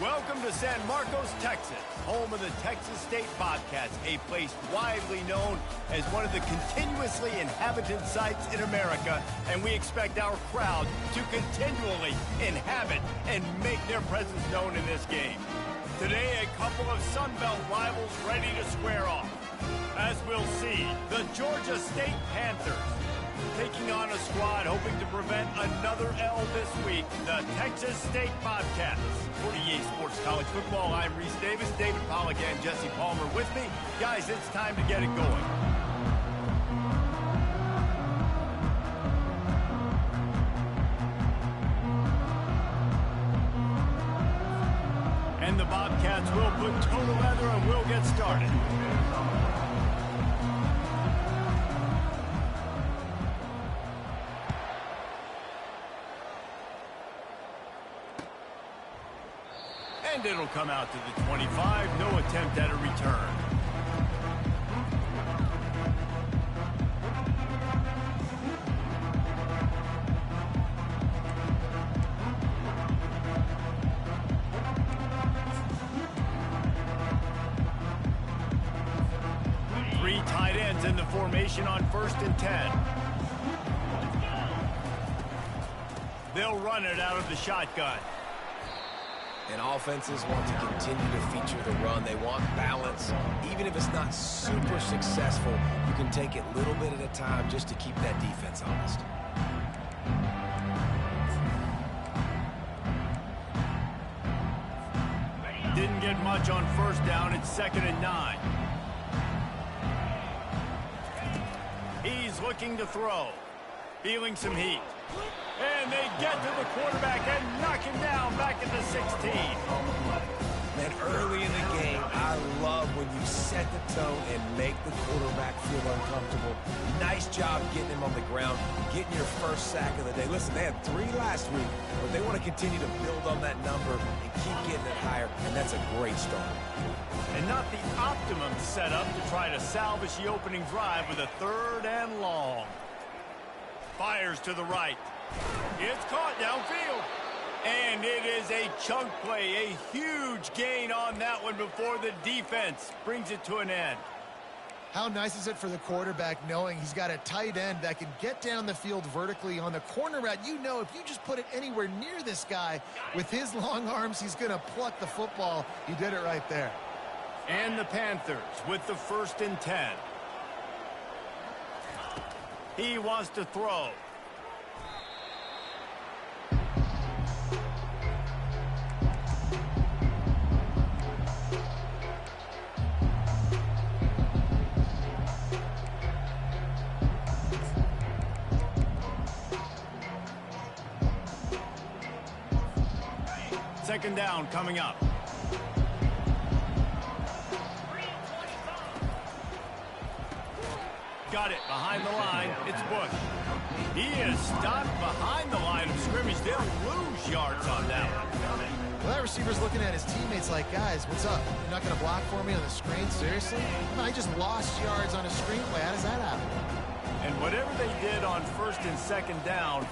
Welcome to San Marcos, Texas, home of the Texas State Bobcats, a place widely known as one of the continuously inhabited sites in America, and we expect our crowd to continually inhabit and make their presence known in this game. Today, a couple of Sun Belt rivals ready to square off. As we'll see, the Georgia State Panthers taking on a squad hoping to prevent another L this week, the Texas State Bobcats. For EA Sports College Football, I'm Reese Davis, David Pollack, and Jesse Palmer with me. Guys, it's time to get it going. And the Bobcats will put toe to leather and we'll get started. And it'll come out to the 25. No attempt at a return. Three tight ends in the formation on 1st and 10. They'll run it out of the shotgun. And offenses want to continue to feature the run. They want balance. Even if it's not super successful, you can take it little bit at a time just to keep that defense honest. Didn't get much on 1st down. It's 2nd and 9. He's looking to throw. Feeling some heat. And they get to the quarterback and knock him down back at the 16. Man, early in the game, I love when you set the tone and make the quarterback feel uncomfortable. Nice job getting him on the ground, getting your first sack of the day. Listen, they had 3 last week, but they want to continue to build on that number and keep getting it higher, and that's a great start. And not the optimum setup to try to salvage the opening drive with a 3rd and long. Fires to the right. It's caught downfield. And it is a chunk play, a huge gain on that one before the defense brings it to an end. How nice is it for the quarterback knowing he's got a tight end that can get down the field vertically on the corner route? You know, if you just put it anywhere near this guy with his long arms, he's going to pluck the football. He did it right there. And the Panthers with the 1st and 10. He wants to throw. Second down coming up. Got it behind the line. It's Bush. He is stopped behind the line of scrimmage. They'll lose yards on that one. Well, that receiver's looking at his teammates like, guys, what's up? You're not going to block for me on the screen? Seriously? I just lost yards on a screen play. How does that happen? And whatever they did on 1st and 2nd down,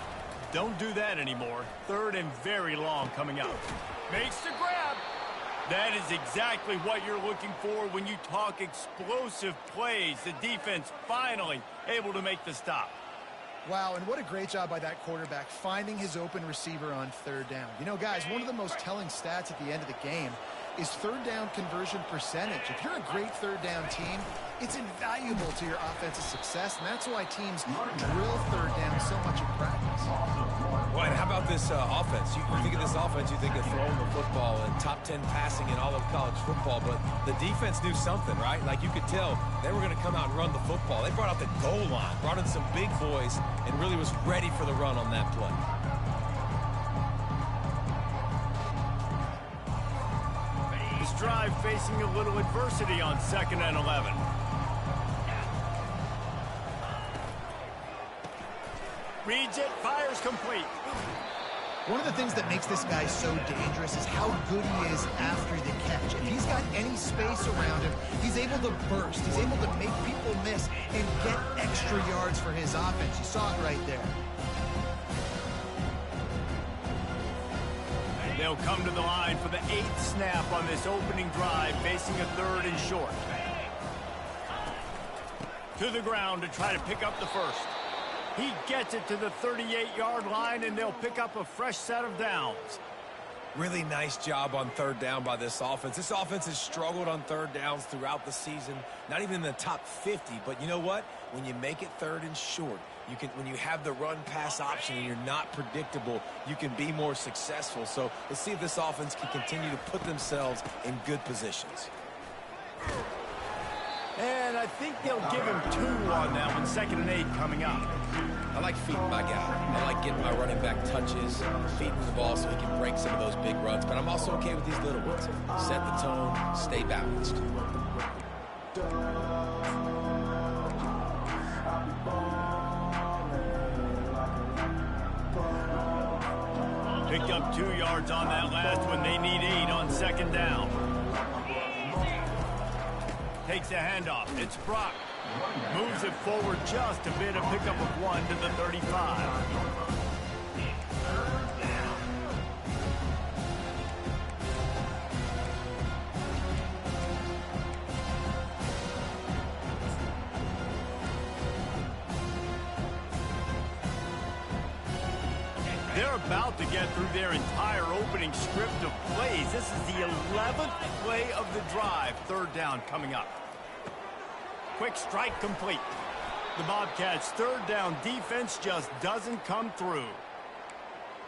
don't do that anymore. 3rd and very long coming up. Makes the grab. That is exactly what you're looking for when you talk explosive plays. The defense finally able to make the stop. Wow, and what a great job by that quarterback finding his open receiver on 3rd down. You know, guys, one of the most telling stats at the end of the game is 3rd down conversion percentage. If you're a great 3rd down team, it's invaluable to your offensive success, and that's why teams drill 3rd down so much in practice. Well, and how about this offense? You think of this offense, you think of throwing the football and top 10 passing in all of college football, but the defense knew something, right? Like you could tell they were going to come out and run the football. They brought out the goal line, brought in some big boys, and really was ready for the run on that play. This drive facing a little adversity on 2nd and 11. Reads it, fires complete. One of the things that makes this guy so dangerous is how good he is after the catch. If he's got any space around him, he's able to burst. He's able to make people miss and get extra yards for his offense. You saw it right there. They'll come to the line for the 8th snap on this opening drive, facing a 3rd and short. To the ground to try to pick up the first. He gets it to the 38-yard line, and they'll pick up a fresh set of downs. Really nice job on 3rd down by this offense. This offense has struggled on 3rd downs throughout the season. Not even in the top 50, but you know what? When you make it 3rd and short, when you have the run-pass option and you're not predictable, you can be more successful. So let's see if this offense can continue to put themselves in good positions. And I think they'll give him 2 on that one. 2nd and 8 coming up. I like feeding my guy. I like getting my running back touches, feeding the ball so he can break some of those big runs. But I'm also okay with these little ones. Set the tone, stay balanced. Picked up 2 yards on that last one. They need 8 on 2nd down. Takes a handoff. It's Brock. Moves it forward just a bit. A pickup of 1 to the 35. They're about to get through their entire opening script of plays. This is the 11th play of the drive. 3rd down coming up. Quick strike complete. The Bobcats' 3rd down defense just doesn't come through.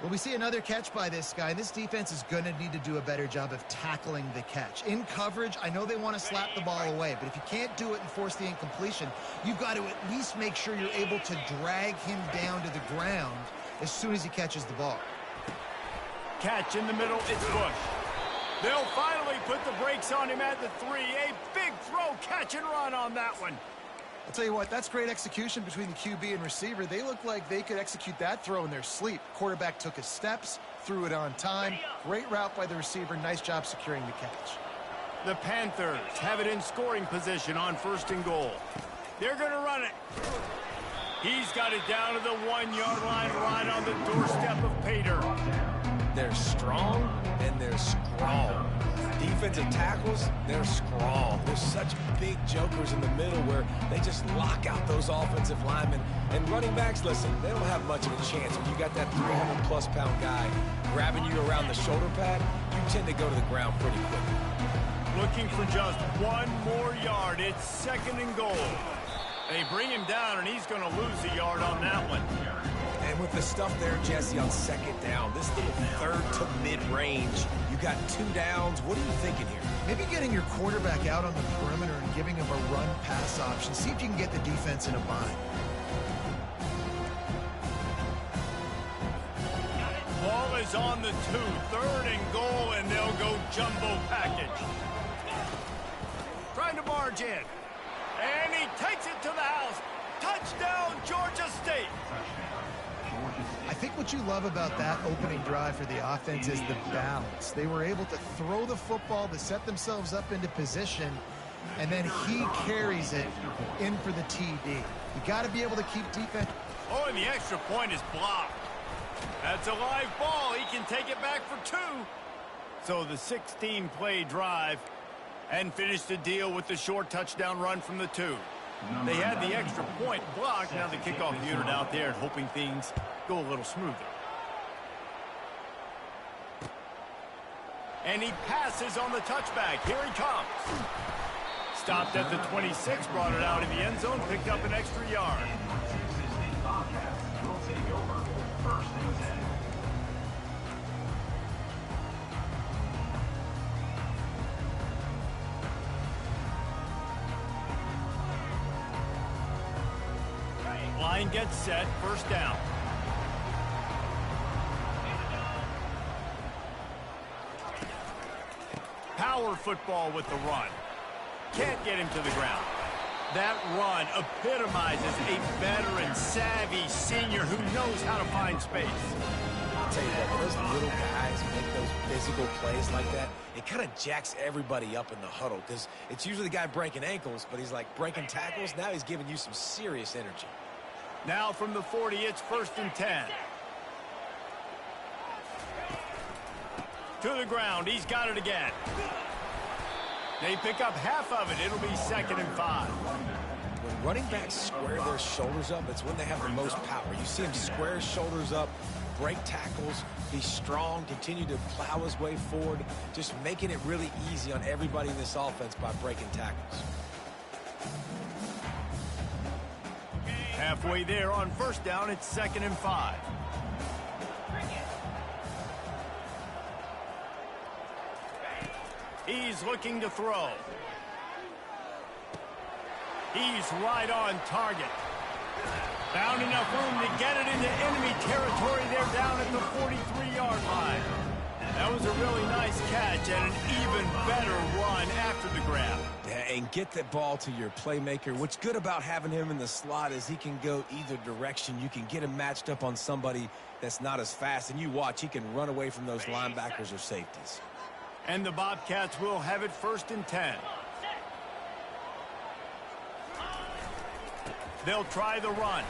Well, we see another catch by this guy. This defense is going to need to do a better job of tackling the catch. In coverage, I know they want to slap the ball away, but if you can't do it and force the incompletion, you've got to at least make sure you're able to drag him down to the ground as soon as he catches the ball. Catch in the middle, it's Bush. They'll finally put the brakes on him at the 3. A big throw, catch and run on that one. I'll tell you what, that's great execution between the QB and receiver. They look like they could execute that throw in their sleep. Quarterback took his steps, threw it on time. Great route by the receiver. Nice job securing the catch. The Panthers have it in scoring position on 1st and goal. They're going to run it. He's got it down to the 1-yard line right on the doorstep of Pater. They're strong and they're strong. Defensive tackles, they're strong. There's such big jokers in the middle where they just lock out those offensive linemen. And running backs, listen, they don't have much of a chance. When you got that 300-plus pound guy grabbing you around the shoulder pad, you tend to go to the ground pretty quickly. Looking for just 1 more yard. It's 2nd and goal. They bring him down, and he's going to lose a yard on that one. And with the stuff there, Jesse, on 2nd down, this little 3rd to mid-range, you got 2 downs. What are you thinking here? Maybe getting your quarterback out on the perimeter and giving him a run-pass option. See if you can get the defense in a bind. Ball is on the 2. 3rd and goal, and they'll go jumbo package. Trying to barge in. And he takes it to the house. Touchdown, Georgia State. I think what you love about that opening drive for the offense is the balance. They were able to throw the football to set themselves up into position, and then he carries it in for the TD. You got to be able to keep defense. Oh, and the extra point is blocked. That's a live ball. He can take it back for 2. So the 16-play drive and finish the deal with the short touchdown run from the 2. They had the extra point blocked. Now the kickoff unit out there and hoping things go a little smoother. And he passes on the touchback. Here he comes. Stopped at the 26, brought it out in the end zone, picked up an extra yard. Line gets set, 1st down. Power football with the run. Can't get him to the ground. That run epitomizes a veteran, savvy senior who knows how to find space. I'll tell you what, when those little guys make those physical plays like that, it kind of jacks everybody up in the huddle because it's usually the guy breaking ankles, but he's like breaking tackles. Now he's giving you some serious energy. Now from the 40, it's 1st and 10. To the ground. He's got it again. They pick up half of it. It'll be 2nd and 5. When running backs square their shoulders up, it's when they have the most power. You see him square his shoulders up, break tackles, be strong, continue to plow his way forward, just making it really easy on everybody in this offense by breaking tackles. Halfway there on 1st down, it's 2nd and 5. He's looking to throw. He's right on target. Found enough room to get it into enemy territory. They're down at the 43-yard line. That was a really nice catch and an even better run after the grab. Yeah, and get that ball to your playmaker. What's good about having him in the slot is he can go either direction. You can get him matched up on somebody that's not as fast, and you watch, he can run away from those linebackers or safeties. And the Bobcats will have it 1st and 10. They'll try the run.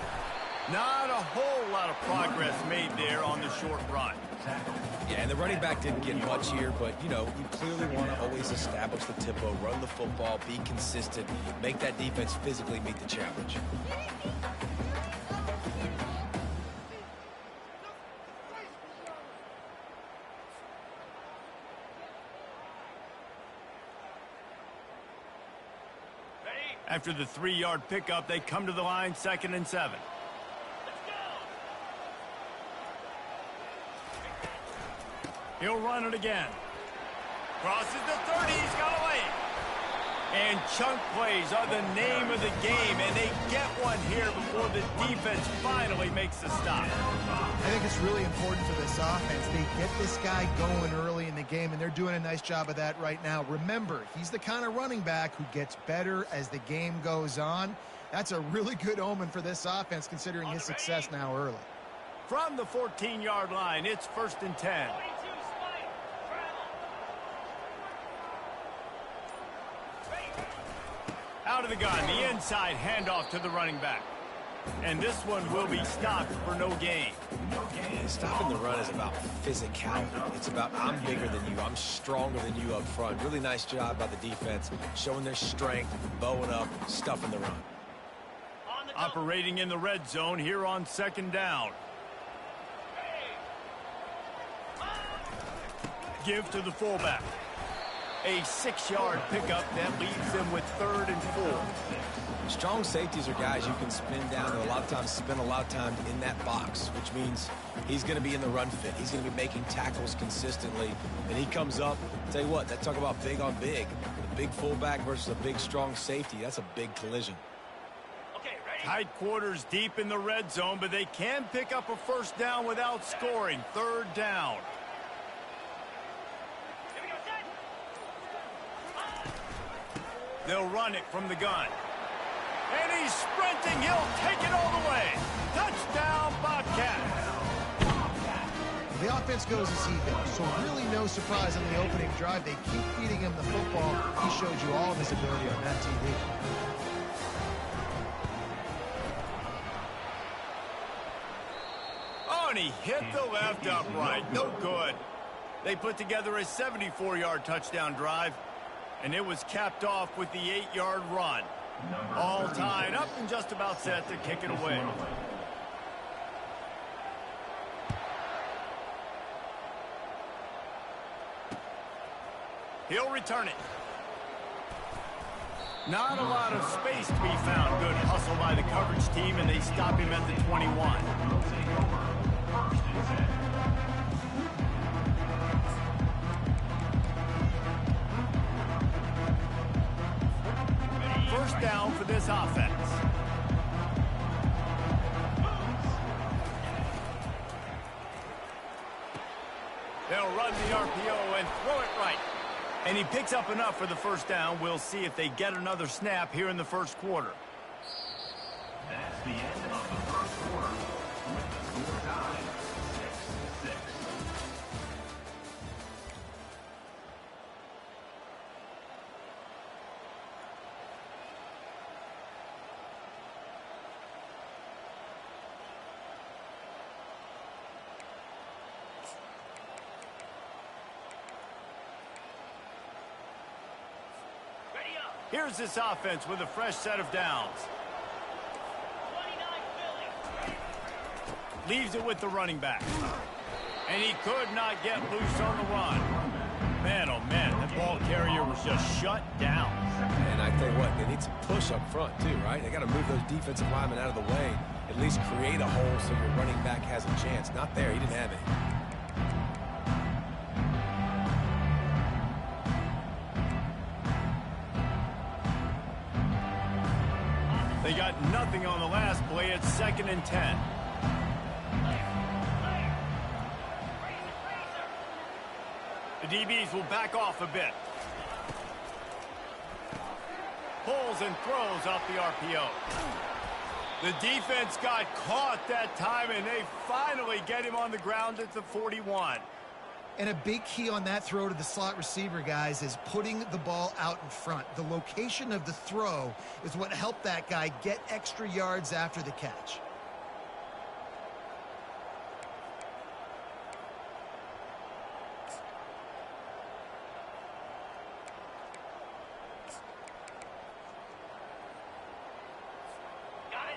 Not a whole lot of progress made there on the short run. Yeah, and the running back didn't get much here, but, you know, you clearly want to always establish the tempo, run the football, be consistent, make that defense physically meet the challenge. After the 3-yard pickup, they come to the line 2nd and 7. He'll run it again. Crosses the 30. He's got away. And chunk plays are the name of the game, and they get one here before the defense finally makes the stop. I think it's really important for this offense. They get this guy going early in the game, and they're doing a nice job of that right now. Remember, he's the kind of running back who gets better as the game goes on. That's a really good omen for this offense, considering his success now early. From the 14-yard line, it's 1st and 10. Out of the gun, the inside handoff to the running back. And this one will be stopped for no gain. Yeah, stopping the run is about physicality. It's about I'm bigger than you, I'm stronger than you up front. Really nice job by the defense, showing their strength, bowing up, stuffing the run. Operating in the red zone here on 2nd down. Give to the fullback. A 6-yard pickup that leaves them with 3rd and 4. Strong safeties are guys you can spin down and a lot of times spend a lot of time in that box, which means he's going to be in the run fit. He's going to be making tackles consistently, and he comes up. Tell you what, that talk about big on big. The big fullback versus a big, strong safety, that's a big collision. Tight quarters deep in the red zone, but they can pick up a 1st down without scoring. 3rd down. They'll run it from the gun. And he's sprinting. He'll take it all the way. Touchdown, Bobcats. The offense goes as he goes, so really no surprise on the opening drive. They keep feeding him the football. He showed you all of his ability on that TV. Oh, and he hit the left upright. No good. They put together a 74-yard touchdown drive, and it was capped off with the 8-yard run. All tied up and just about set to kick it away. He'll return it. Not a lot of space to be found. Good hustle by the coverage team, and they stop him at the 21. First down for this offense. They'll run the RPO and throw it right. And he picks up enough for the 1st down. We'll see if they get another snap here in the 1st quarter. That's the end of the 1st quarter with the score tied 6-6. Here's this offense with a fresh set of downs. Leaves it with the running back. And he could not get loose on the run. Man, oh man, that ball carrier was just shut down. And I tell you what, they need some push up front too, right? They got to move those defensive linemen out of the way, at least create a hole so your running back has a chance. Not there, he didn't have any. They got nothing on the last play. It's 2nd and 10. The DBs will back off a bit. Pulls and throws off the RPO. The defense got caught that time, and they finally get him on the ground at the 41. And a big key on that throw to the slot receiver, guys, is putting the ball out in front. The location of the throw is what helped that guy get extra yards after the catch.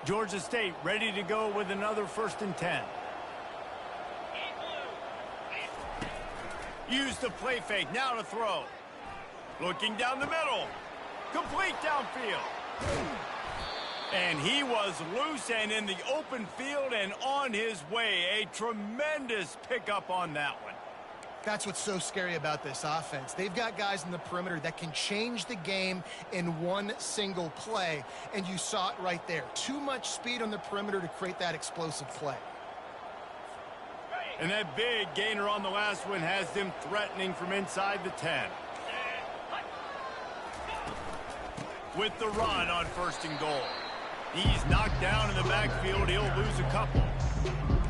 Georgia State ready to go with another 1st and 10. Use the play fake, now to throw. Looking down the middle. Complete downfield. And he was loose and in the open field and on his way. A tremendous pickup on that one. That's what's so scary about this offense. They've got guys in the perimeter that can change the game in one single play, and you saw it right there. Too much speed on the perimeter to create that explosive play. And that big gainer on the last one has them threatening from inside the 10. With the run on 1st and goal. He's knocked down in the backfield. He'll lose a couple.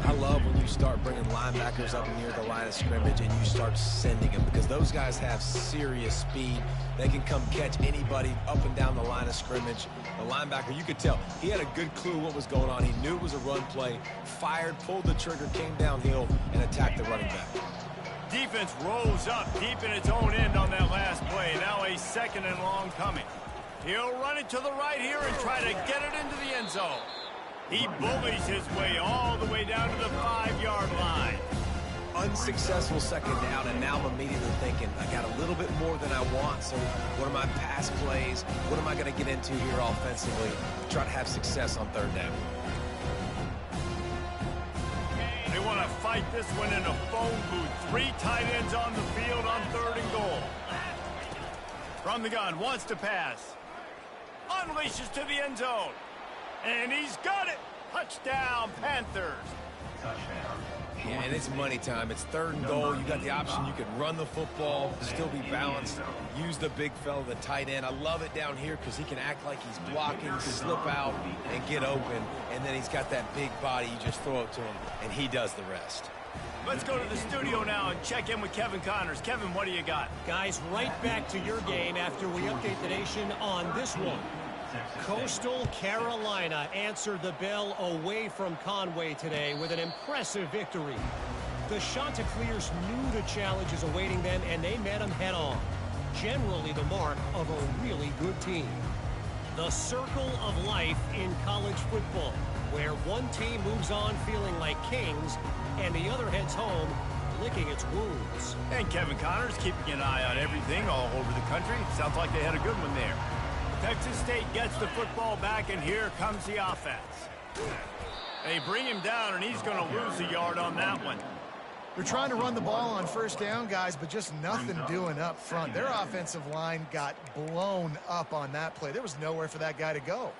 I love when you start bringing linebackers up near the line of scrimmage and you start sending them, because those guys have serious speed. They can come catch anybody up and down the line of scrimmage. The linebacker, you could tell, he had a good clue what was going on. He knew it was a run play, fired, pulled the trigger, came downhill, and attacked the running back. Defense rose up deep in its own end on that last play. Now a 2nd and long coming. He'll run it to the right here and try to get it into the end zone. He bullies his way all the way down to the 5-yard line. Unsuccessful 2nd down, and now I'm immediately thinking, I got a little bit more than I want, so what are my pass plays? What am I going to get into here offensively to try to have success on 3rd down? They want to fight this one in a phone booth. 3 tight ends on the field on 3rd and goal. From the gun, wants to pass. Unleashes to the end zone. And he's got it. Touchdown, Panthers. Touchdown. Yeah, and it's money time. It's 3rd and goal. You got the option. You can run the football, still be balanced, use the big fella, the tight end. I love it down here because he can act like he's blocking, slip out, and get open. And then he's got that big body. You just throw it to him, and he does the rest. Let's go to the studio now and check in with Kevin Connors. Kevin, what do you got? Guys, right back to your game after we update the nation on this one. Coastal Carolina answered the bell away from Conway today with an impressive victory. The Chanticleers knew the challenges awaiting them, and they met them head-on. Generally the mark of a really good team. The circle of life in college football, where one team moves on feeling like kings, and the other heads home licking its wounds. And Kevin Connors keeping an eye on everything all over the country. Sounds like they had a good one there. Texas State gets the football back, and here comes the offense. They bring him down, and he's going to lose a yard on that one. They're trying to run the ball on 1st down, guys, but just nothing doing up front. Their offensive line got blown up on that play. There was nowhere for that guy to go.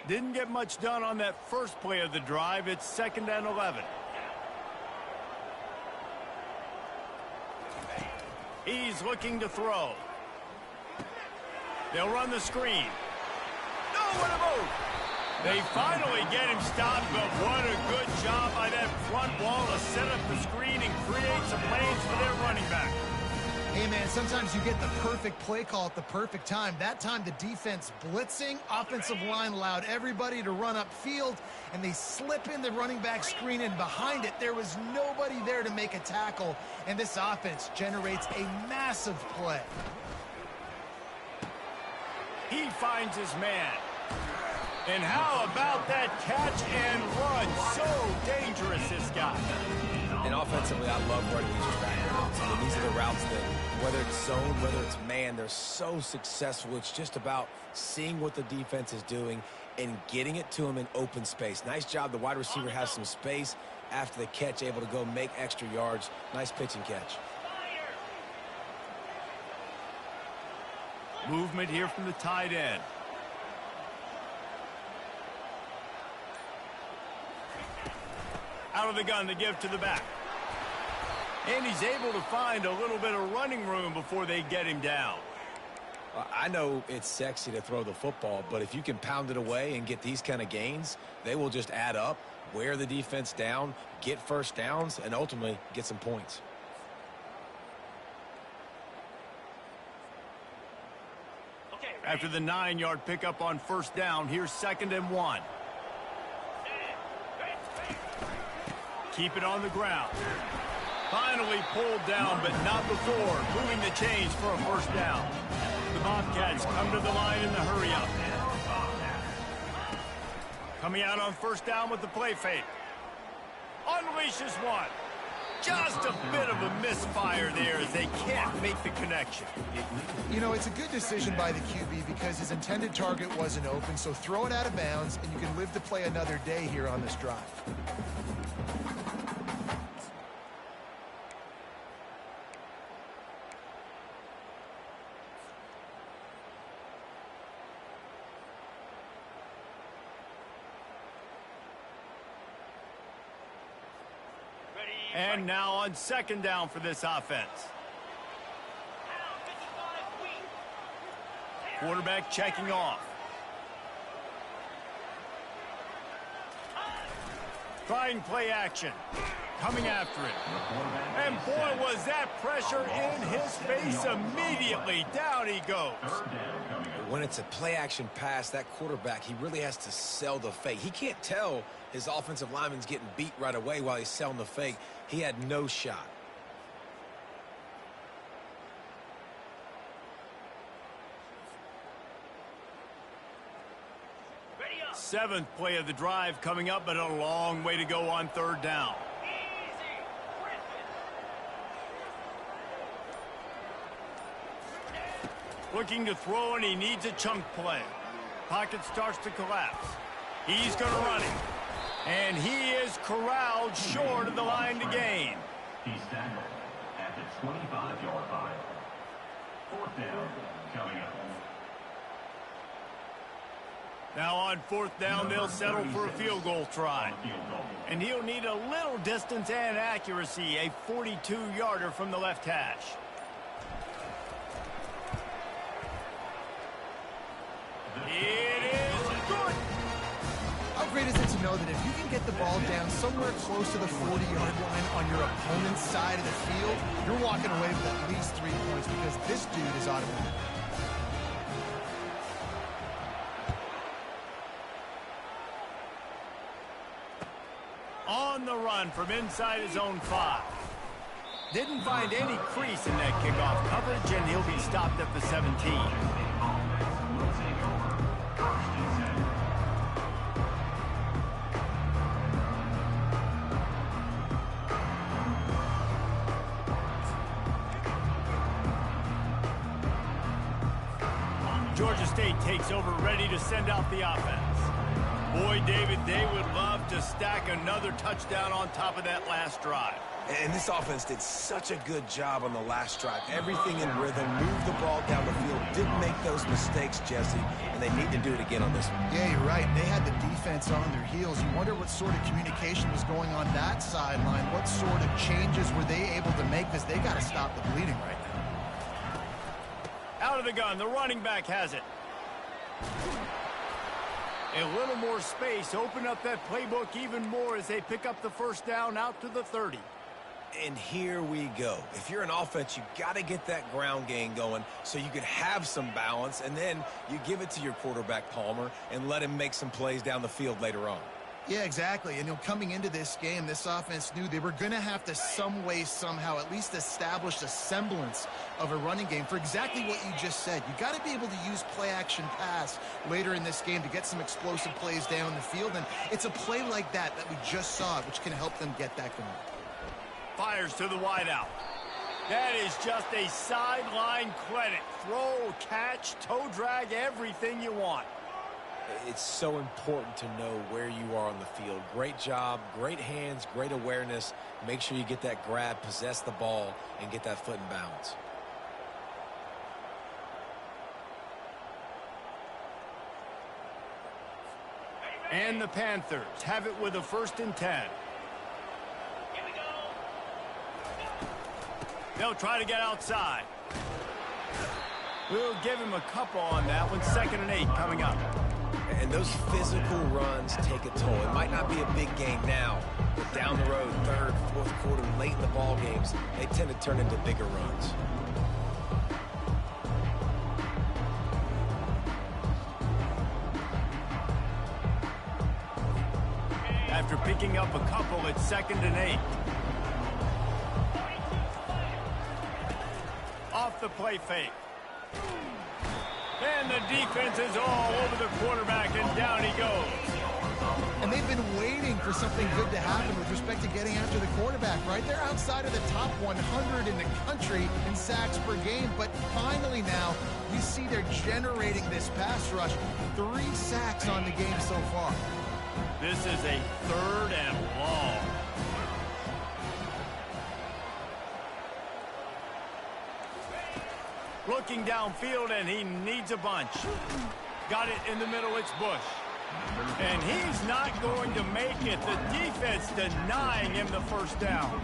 Didn't get much done on that first play of the drive. It's 2nd and 11. He's looking to throw. They'll run the screen. No, what a move. They finally get him stopped, but what a good job by that front wall to set up the screen and create some lanes for their running back. He Hey, man, sometimes you get the perfect play call at the perfect time. That time, the defense blitzing, offensive line allowed everybody to run upfield, and they slip in the running back screen, and behind it, there was nobody there to make a tackle, and this offense generates a massive play. He finds his man. And how about that catch and run? So dangerous, this guy. And offensively, I love running these track routes. I mean, these are the routes that, whether it's zone, whether it's man, they're so successful. It's just about seeing what the defense is doing and getting it to him in open space. Nice job. The wide receiver has some space after the catch, able to go make extra yards. Nice pitch and catch. Movement here from the tight end. Out of the gun to give to the back. And he's able to find a little bit of running room before they get him down. I know it's sexy to throw the football, but if you can pound it away and get these kind of gains, they will just add up, wear the defense down, get first downs, and ultimately get some points. After the 9-yard pickup on first down, here's 2nd and 1. Keep it on the ground. Finally pulled down, but not before moving the chains for a first down. The Bobcats come to the line in the hurry-up. Coming out on first down with the play fake. Unleashes one. Just a bit of a misfire there as they can't make the connection. You know, it's a good decision by the QB because his intended target wasn't open, so throw it out of bounds, and you can live to play another day here on this drive. And now on 2nd down for this offense. Quarterback checking off. Trying play action. Coming after it. And boy, was that pressure in his face immediately. Down he goes. When it's a play-action pass, that quarterback, he really has to sell the fake. He can't tell his offensive lineman's getting beat right away while he's selling the fake. He had no shot. Seventh play of the drive coming up, but a long way to go on 3rd down. Looking to throw, and he needs a chunk play. Pocket starts to collapse. He's going to run it. And he is corralled short of the line to gain. He's tackled at the 25-yard line. 4th down coming up. Now on 4th down, they'll settle for a field goal try. And he'll need a little distance and accuracy, a 42-yarder from the left hash. It is good. How great is it to know that if you can get the ball down somewhere close to the 40-yard line on your opponent's side of the field, you're walking away with at least 3 points because this dude is automatic. On the run from inside his own 5. Didn't find any crease in that kickoff coverage, and he'll be stopped at the 17. Georgia State takes over, ready to send out the offense. Boy, David, they would love to stack another touchdown on top of that last drive. And this offense did such a good job on the last drive. Everything in rhythm, moved the ball down the field, didn't make those mistakes, Jesse, and they need to do it again on this one. Yeah, you're right. They had the defense on their heels. You wonder what sort of communication was going on that sideline. What sort of changes were they able to make? Because they got to stop the bleeding right now. Out of the gun, the running back has it. A little more space, open up that playbook even more as they pick up the first down out to the 30. And here we go. If you're an offense, you got to get that ground game going so you can have some balance, and then you give it to your quarterback, Palmer, and let him make some plays down the field later on. Yeah, exactly. And coming into this game, this offense knew they were going to have to some way, somehow, at least establish a semblance of a running game for exactly what you just said. You got to be able to use play-action pass later in this game to get some explosive plays down the field. And it's a play like that we just saw, which can help them get that going. Fires to the wideout. That is just a sideline credit. Throw, catch, toe drag, everything you want. It's so important to know where you are on the field. Great job, great hands, great awareness. Make sure you get that grab, possess the ball, and get that foot in bounds. And the Panthers have it with a 1st and 10. They'll try to get outside. We'll give him a couple on that one. 2nd and 8 coming up. And those physical runs take a toll. It might not be a big game now, but down the road, 3rd, 4th quarter, late in the ball games, they tend to turn into bigger runs. After picking up a couple, it's 2nd and 8. Off the play fake. And the defense is all over the quarterback, and down he goes. And they've been waiting for something good to happen with respect to getting after the quarterback, right? They're outside of the top 100 in the country in sacks per game, but finally now you see they're generating this pass rush. 3 sacks on the game so far. This is a 3rd and long. Looking downfield, and he needs a bunch. Got it in the middle, it's Bush. And he's not going to make it. The defense denying him the 1st down.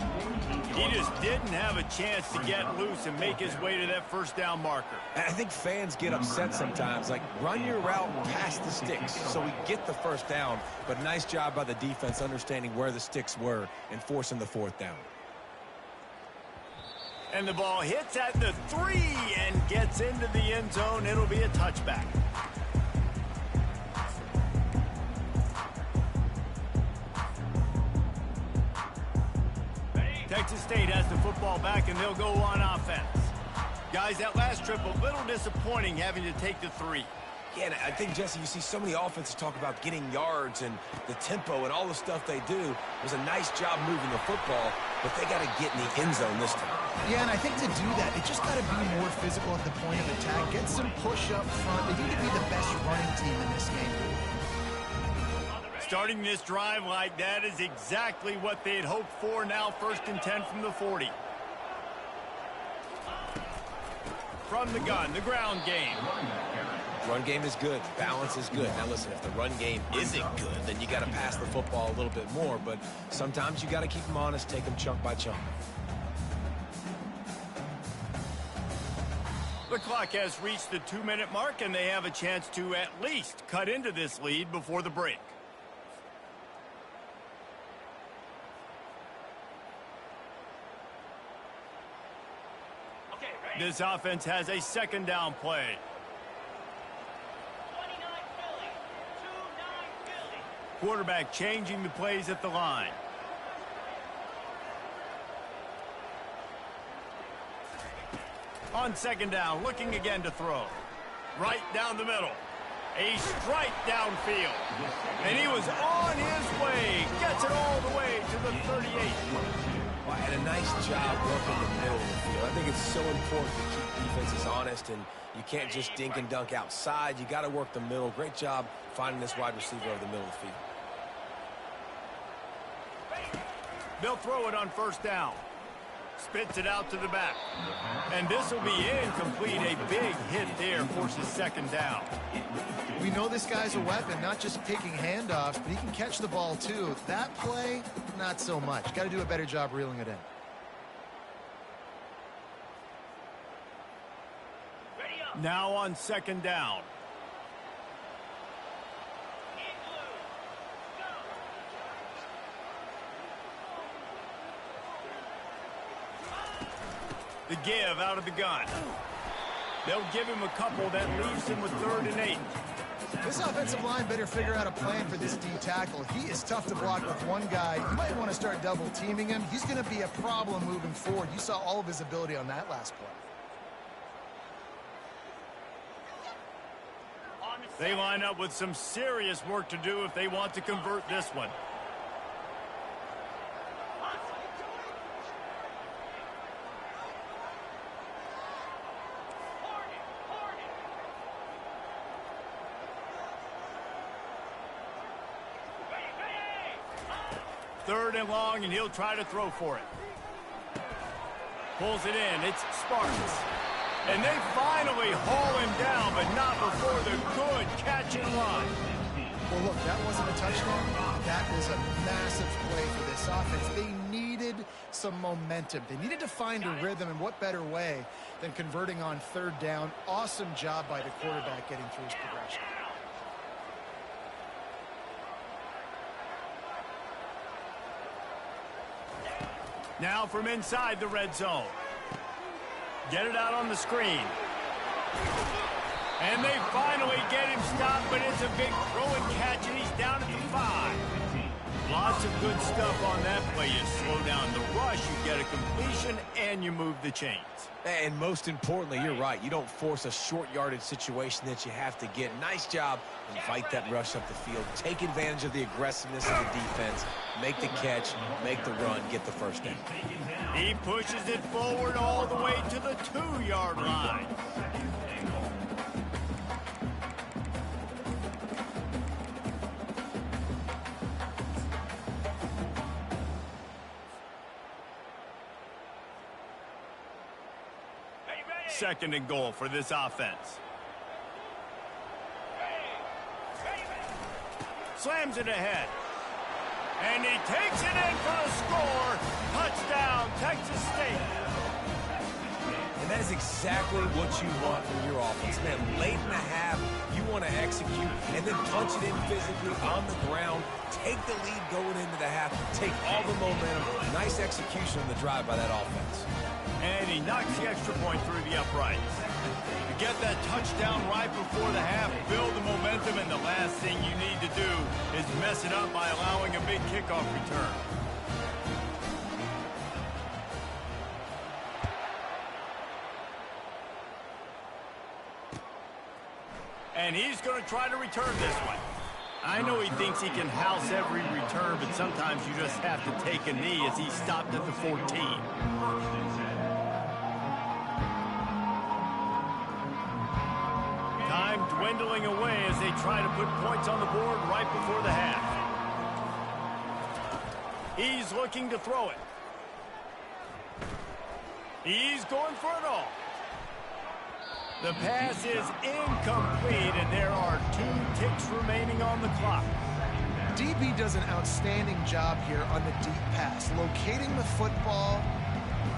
He just didn't have a chance to get loose and make his way to that 1st down marker. And I think fans get upset sometimes. Like, run your route past the sticks so we get the 1st down. But nice job by the defense understanding where the sticks were and forcing the 4th down. And the ball hits at the 3 and gets into the end zone. It'll be a touchback. Texas State has the football back, and they'll go on offense. Guys, that last trip, a little disappointing having to take the 3. Yeah, and I think, Jesse, you see so many offenses talk about getting yards and the tempo and all the stuff they do. It was a nice job moving the football, but they got to get in the end zone this time. Yeah, and I think to do that, they just got to be more physical at the point of attack. Get some push up front. They need to be the best running team in this game. Starting this drive like that is exactly what they had hoped for. Now 1st and 10 from the 40. From the gun, the ground game. Run game is good. Balance is good. Now, listen, if the run game isn't good, then you got to pass the football a little bit more. But sometimes you got to keep them honest, take them chunk by chunk. The clock has reached the 2-minute mark, and they have a chance to at least cut into this lead before the break. This offense has a 2nd down play. Quarterback changing the plays at the line. On 2nd down, looking again to throw. Right down the middle. A strike downfield. And he was on his way. Gets it all the way to the 38. And a nice job working the middle of the field. I think it's so important to keep defenses honest, and you can't just dink and dunk outside. You got to work the middle. Great job finding this wide receiver over the middle of the field. They'll throw it on 1st down. Spits it out to the back. And this will be incomplete. A big hit there forces 2nd down. We know this guy's a weapon, not just taking handoffs, but he can catch the ball too. That play, not so much. Got to do a better job reeling it in. Now on 2nd down. The give out of the gun. They'll give him a couple that leaves him with 3rd and 8. This offensive line better figure out a plan for this D tackle. He is tough to block with one guy. You might want to start double teaming him. He's going to be a problem moving forward. You saw all of his ability on that last play. They line up with some serious work to do if they want to convert this one. Third and long, and he'll try to throw for it. Pulls it in. It's Sparks. And they finally haul him down, but not before the good catch and run. Well, look, that wasn't a touchdown. That was a massive play for this offense. They needed some momentum. They needed to find a rhythm, and what better way than converting on 3rd down. Awesome job by the quarterback getting through his progression. Now from inside the red zone. Get it out on the screen. And they finally get him stopped, but it's a big throw and catch, and he's down at the 5. Lots of good stuff on that play. You slow down the rush, you get a completion, and you move the chains. And most importantly, you're right. You don't force a short yardage situation that you have to get. Nice job. Invite that rush up the field. Take advantage of the aggressiveness of the defense. Make the catch, make the run, get the first down. He pushes it forward all the way to the 2-yard line. Second and goal for this offense. Slams it ahead. And he takes it in for the score. Touchdown, Texas State. And that is exactly what you want from your offense. Man, late in the half, you want to execute and then punch it in physically on the ground. Take the lead going into the half. Take all the momentum. Nice execution on the drive by that offense. And he knocks the extra point through the uprights. To get that touchdown right before the half, build the momentum, and the last thing you need to do is mess it up by allowing a big kickoff return. And he's going to try to return this one. I know he thinks he can house every return, but sometimes you just have to take a knee as he stopped at the 14. Time dwindling away as they try to put points on the board right before the half. He's looking to throw it. He's going for it all. The pass is incomplete, and there are 2 ticks remaining on the clock. DB does an outstanding job here on the deep pass. Locating the football,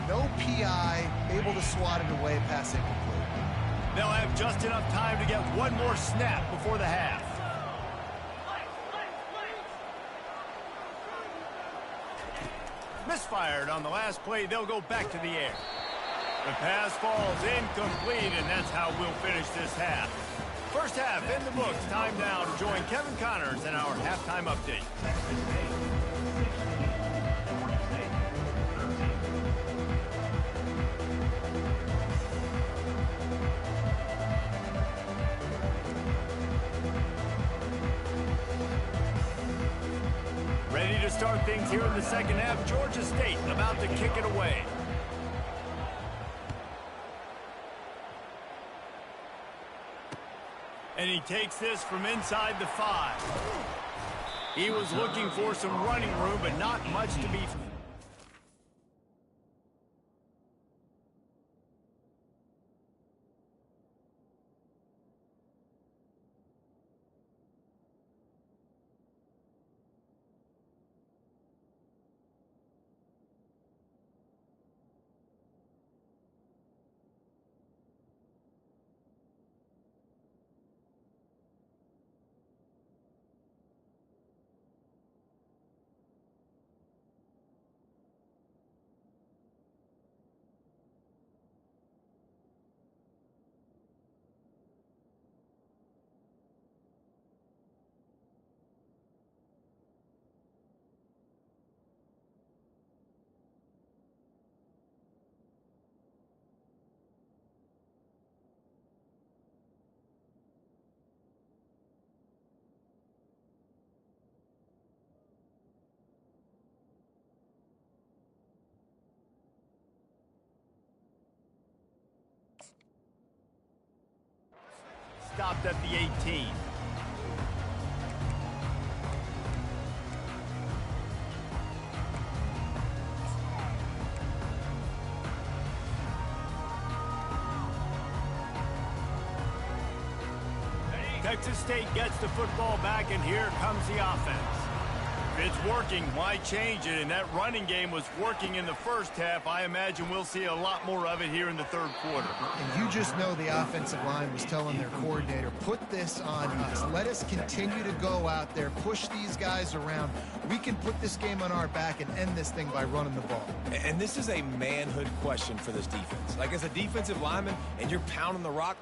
no PI, able to swat it away, pass incomplete. They'll have just enough time to get one more snap before the half. Misfired on the last play. They'll go back to the air. The pass falls incomplete, and that's how we'll finish this half. First half in the books. Time now to join Kevin Connors in our halftime update. Ready to start things here in the second half. Georgia State about to kick it away. And he takes this from inside the 5. He was looking for some running room, but not much to be. stopped at the 18. Texas State gets the football back, and here comes the offense. If it's working, why change it? And that running game was working in the first half. I imagine we'll see a lot more of it here in the third quarter. And you just know the offensive line was telling their coordinator, put this on us. Let us continue to go out there, push these guys around. We can put this game on our back and end this thing by running the ball. And this is a manhood question for this defense. Like, as a defensive lineman, and you're pounding the rock,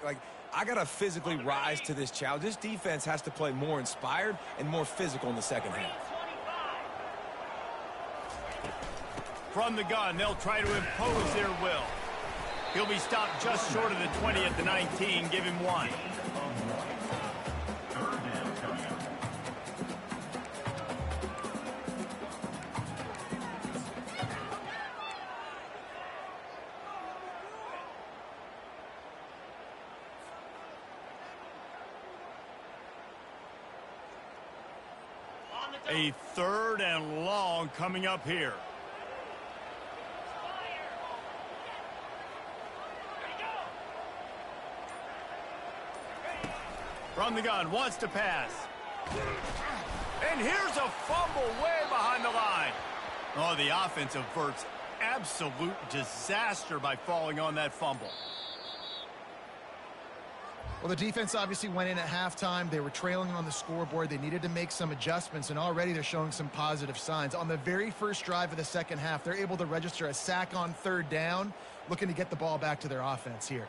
like, I got to physically rise to this challenge. This defense has to play more inspired and more physical in the second half. From the gun, they'll try to impose their will. He'll be stopped just short of the 20 at the 19. Give him one. A third and long coming up here. From the gun, wants to pass. And here's a fumble way behind the line. Oh, the offense averts absolute disaster by falling on that fumble. Well, the defense obviously went in at halftime. They were trailing on the scoreboard. They needed to make some adjustments, and already they're showing some positive signs. On the very first drive of the second half, they're able to register a sack on third down, looking to get the ball back to their offense here.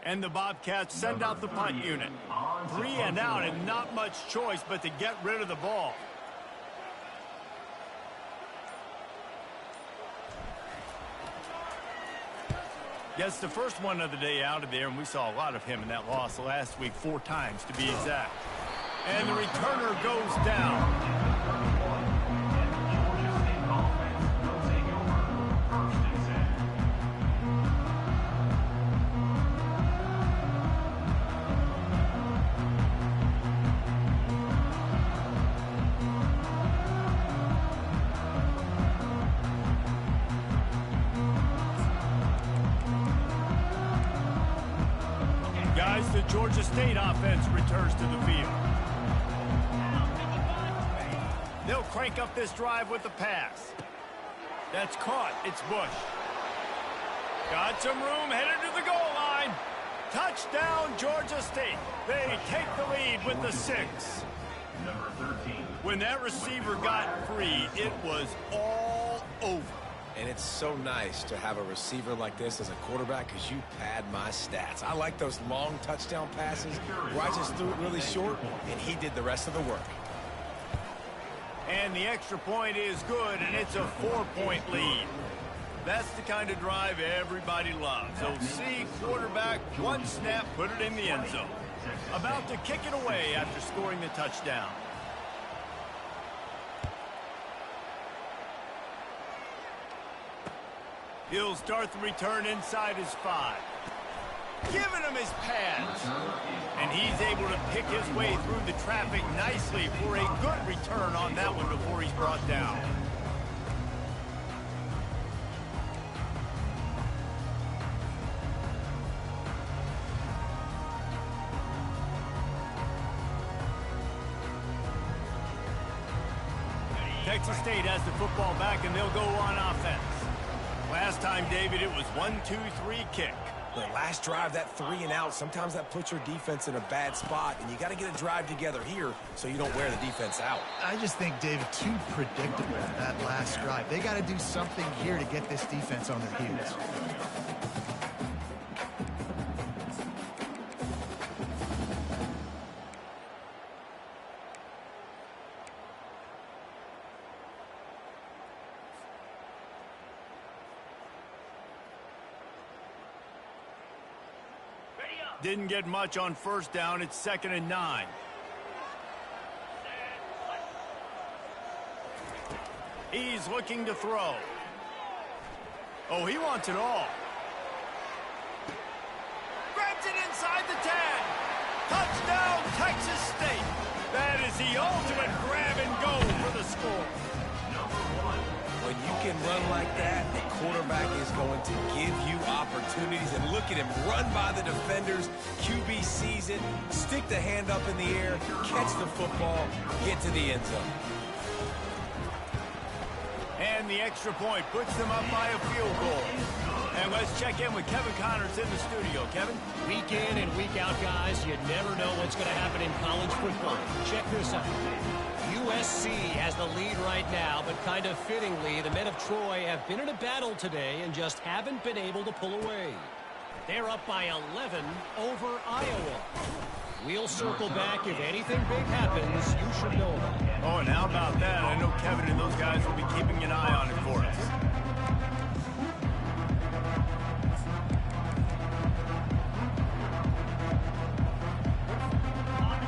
And the Bobcats send out the punt unit. 3 and out, and not much choice but to get rid of the ball. Gets the first one of the day out of there, and we saw a lot of him in that loss last week, 4 times to be exact. And the returner goes down. The Georgia State offense returns to the field. They'll crank up this drive with the pass. That's caught. It's Bush. Got some room, headed to the goal line. Touchdown, Georgia State. They take the lead with the 6. Number 13. When that receiver got free, it was all over. And it's so nice to have a receiver like this as a quarterback because you pad my stats. I like those long touchdown passes where I just threw it really short and he did the rest of the work. And the extra point is good, and it's a 4-point lead. That's the kind of drive everybody loves. OC quarterback, one snap, put it in the end zone. About to kick it away after scoring the touchdown. He'll start the return inside his 5. Giving him his pads. And he's able to pick his way through the traffic nicely for a good return on that one before he's brought down. Texas State has the football back, and they'll go on offense. Last time, David, it was 1-2-3 kick. The last drive, that 3 and out, sometimes that puts your defense in a bad spot, and you got to get a drive together here so you don't wear the defense out. I just think, David, too predictable, that last drive. They got to do something here to get this defense on their heels. Didn't get much on first down. It's 2nd and 9. He's looking to throw. Oh, he wants it all. Grabs it When you can run like that, the quarterback is going to give you opportunities. And look at him run by the defenders. QB sees it, stick the hand up in the air, catch the football, get to the end zone. And the extra point puts them up by a field goal. And let's check in with Kevin Connors in the studio. Kevin? Week in and week out, guys, you never know what's going to happen in college football. Check this out. USC has the lead right now, but kind of fittingly, the men of Troy have been in a battle today and just haven't been able to pull away. They're up by 11 over Iowa. We'll circle back. If anything big happens, you should know about it. Oh, and how about that? I know Kevin and those guys will be keeping an eye on it for us.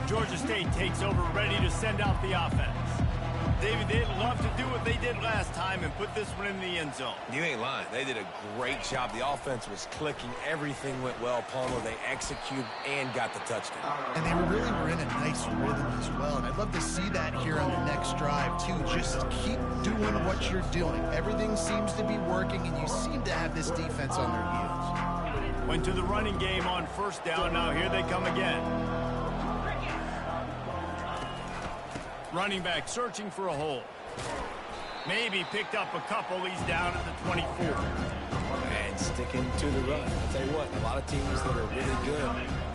Georgia State takes over, ready to send out the offense. David, they'd love to do what they did last time and put this one in the end zone. You ain't lying. They did a great job. The offense was clicking. Everything went well. Palmer, they executed and got the touchdown. And they really were in a nice rhythm as well. And I'd love to see that here on the next drive, too. Just keep doing what you're doing. Everything seems to be working, and you seem to have this defense on their heels. Went to the running game on first down. Now here they come again. Running back searching for a hole. Maybe picked up a couple. He's down at the 24. And sticking to the run. I'll tell you what, a lot of teams that are really good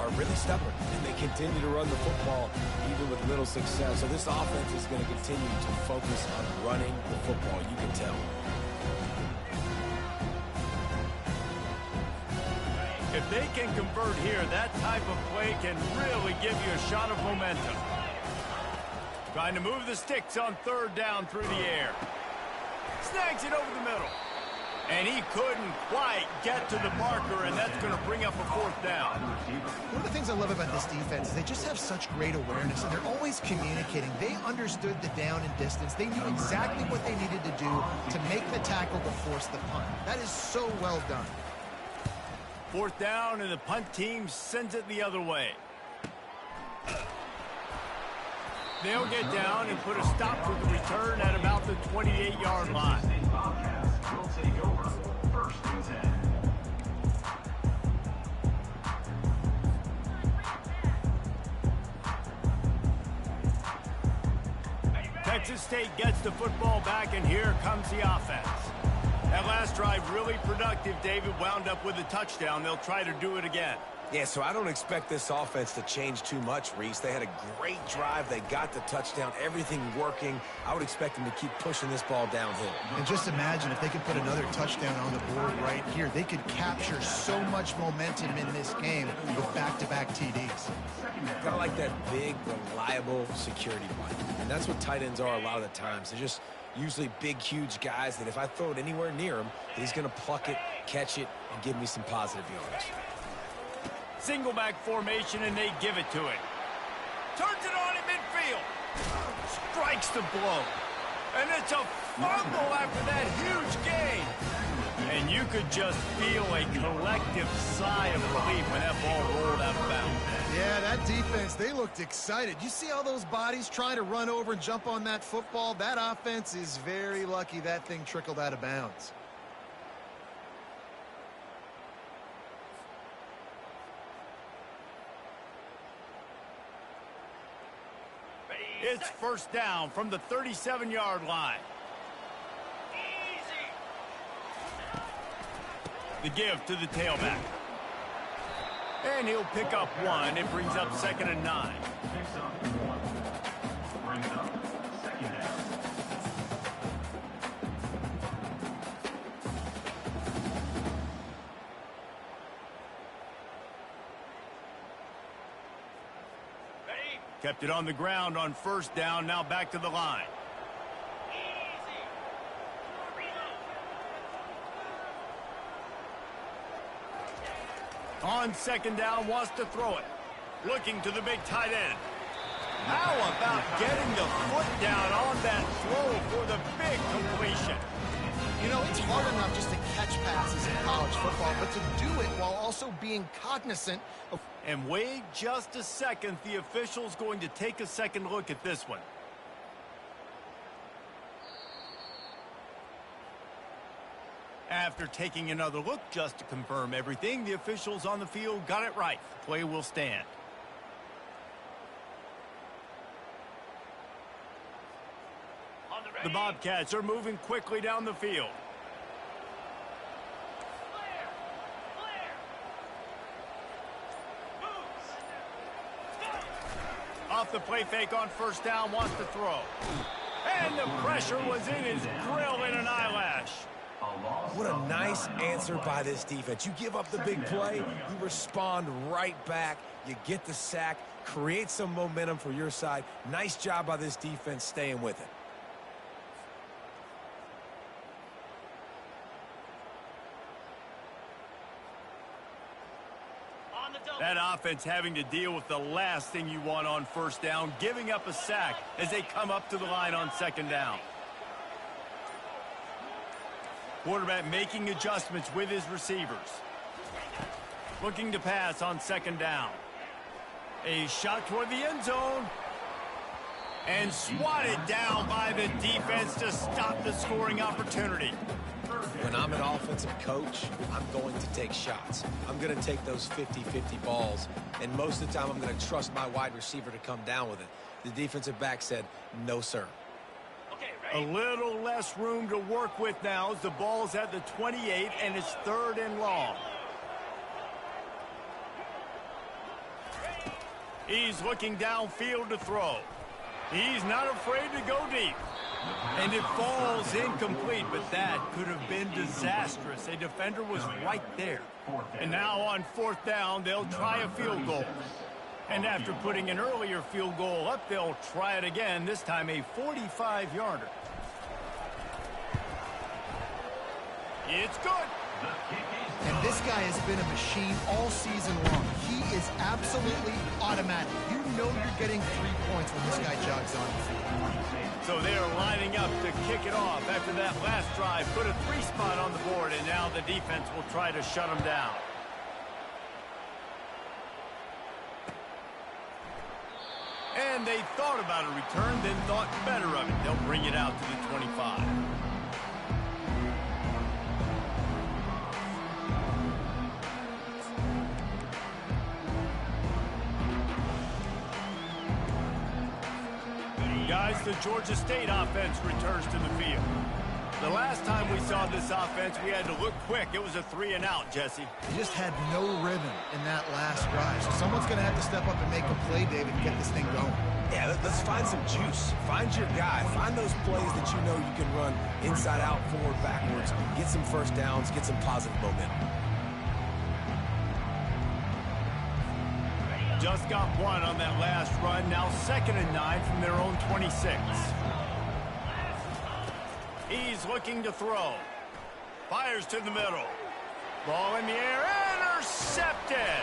are really stubborn. And they continue to run the football even with little success. So this offense is going to continue to focus on running the football. You can tell. If they can convert here, that type of play can really give you a shot of momentum. Trying to move the sticks on third down through the air. Snags it over the middle. And he couldn't quite get to the marker, and that's going to bring up a fourth down. One of the things I love about this defense is they just have such great awareness, and they're always communicating. They understood the down and distance. They knew exactly what they needed to do to make the tackle to force the punt. That is so well done. Fourth down, and the punt team sends it the other way. They'll get down and put a stop to the return at about the 28-yard line. Will take over. First and 10. Texas State gets the football back, and here comes the offense. That last drive really productive. David wound up with a touchdown. They'll try to do it again. Yeah, so I don't expect this offense to change too much, Reese. They had a great drive. They got the touchdown. Everything working. I would expect them to keep pushing this ball downhill. And just imagine if they could put another touchdown on the board right here. They could capture so much momentum in this game with back-to-back TDs. Kind of like that big, reliable security blanket. And that's what tight ends are a lot of the times. They're just usually big, huge guys that if I throw it anywhere near him, he's going to pluck it, catch it, and give me some positive yards. Single back formation, and they give it to him. Turns it on in midfield. Strikes the blow. And it's a fumble after that huge gain. And you could just feel a collective sigh of relief when that ball rolled out of bounds. Yeah, that defense, they looked excited. You see all those bodies trying to run over and jump on that football? That offense is very lucky that thing trickled out of bounds. It's first down from the 37-yard line. The give to the tailback. And he'll pick up one. It brings up 2nd and 9. Picks up 1. Brings up 2nd down. Kept it on the ground on first down. Now back to the line. On 2nd down, wants to throw it. Looking to the big tight end. How about getting the foot down on that throw for the big completion? You know, it's hard enough just to catch passes in college football, but to do it while also being cognizant of... And wait just a second. The official's going to take a second look at this one. after taking another look just to confirm everything, the officials on the field got it right. Play will stand. The Bobcats are moving quickly down the field. Off the play fake on first down, wants to throw. And the pressure was in his grill in an eyelash. What a nice answer by this defense. You give up the big play, you respond right back, you get the sack, create some momentum for your side. Nice job by this defense staying with it. That offense having to deal with the last thing you want on first down, giving up a sack as they come up to the line on second down. Quarterback making adjustments with his receivers. Looking to pass on second down. A shot toward the end zone. And swatted down by the defense to stop the scoring opportunity. When I'm an offensive coach, I'm going to take shots. I'm going to take those 50-50 balls, and most of the time I'm going to trust my wide receiver to come down with it. The defensive back said, no, sir. A little less room to work with now as the ball's at the 28 and it's 3rd and long. He's looking downfield to throw. He's not afraid to go deep. And it falls incomplete, but that could have been disastrous. A defender was right there. And now on 4th down, they'll try a field goal. And after putting an earlier field goal up, they'll try it again, this time a 45-yarder. It's good. And this guy has been a machine all season long. He is absolutely automatic. You know you're getting 3 points when this guy jogs on the field. So they're lining up to kick it off after that last drive. Put a 3 spot on the board, and now the defense will try to shut them down. And they thought about a return, then thought better of it. They'll bring it out to the 25. Guys, the Georgia State offense returns to the field. The last time we saw this offense, we had to look quick. It was a 3-and-out, Jesse. He just had no rhythm in that last drive. So someone's going to have to step up and make a play, David, and get this thing going. Yeah, let's find some juice. Find your guy. Find those plays that you know you can run inside out, forward, backwards. Get some first downs. Get some positive momentum. Just got one on that last run. Now 2nd and 9 from their own 26. He's looking to throw. Fires to the middle. Ball in the air. Intercepted.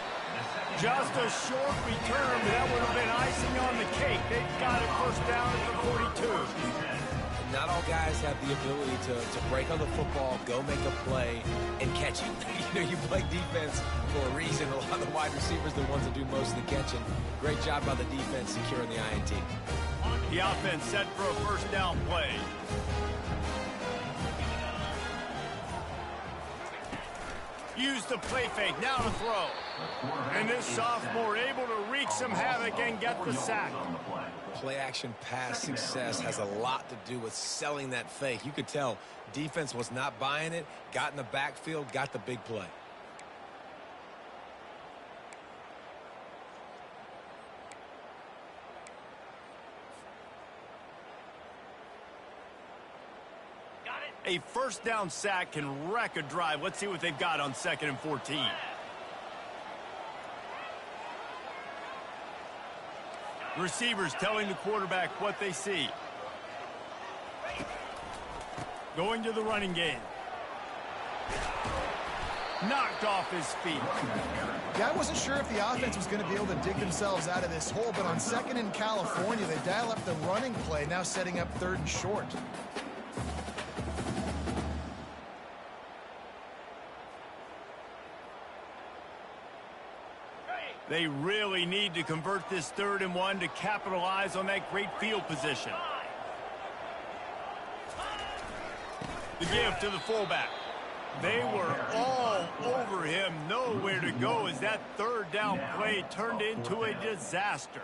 Just a short return, but that would have been icing on the cake. They've got it first down at the 42. Not all guys have the ability to break on the football, go make a play, and catch it. You know, you play defense for a reason. A lot of the wide receivers are the ones that do most of the catching. Great job by the defense securing the INT. The offense set for a first down play. Use the play fake, now to throw. And this sophomore able to wreak some havoc and get the sack. Play action pass success has a lot to do with selling that fake. You could tell defense was not buying it, got in the backfield, got the big play. A first down sack can wreck a drive. Let's see what they've got on 2nd and 14. Receivers telling the quarterback what they see. Going to the running game. Knocked off his feet. Yeah, I wasn't sure if the offense was going to be able to dig themselves out of this hole, but on 2nd in California, they dial up the running play, now setting up 3rd and short. They really need to convert this 3rd and 1 to capitalize on that great field position. The give to the fullback. They were all over him, nowhere to go as that third down play turned into a disaster.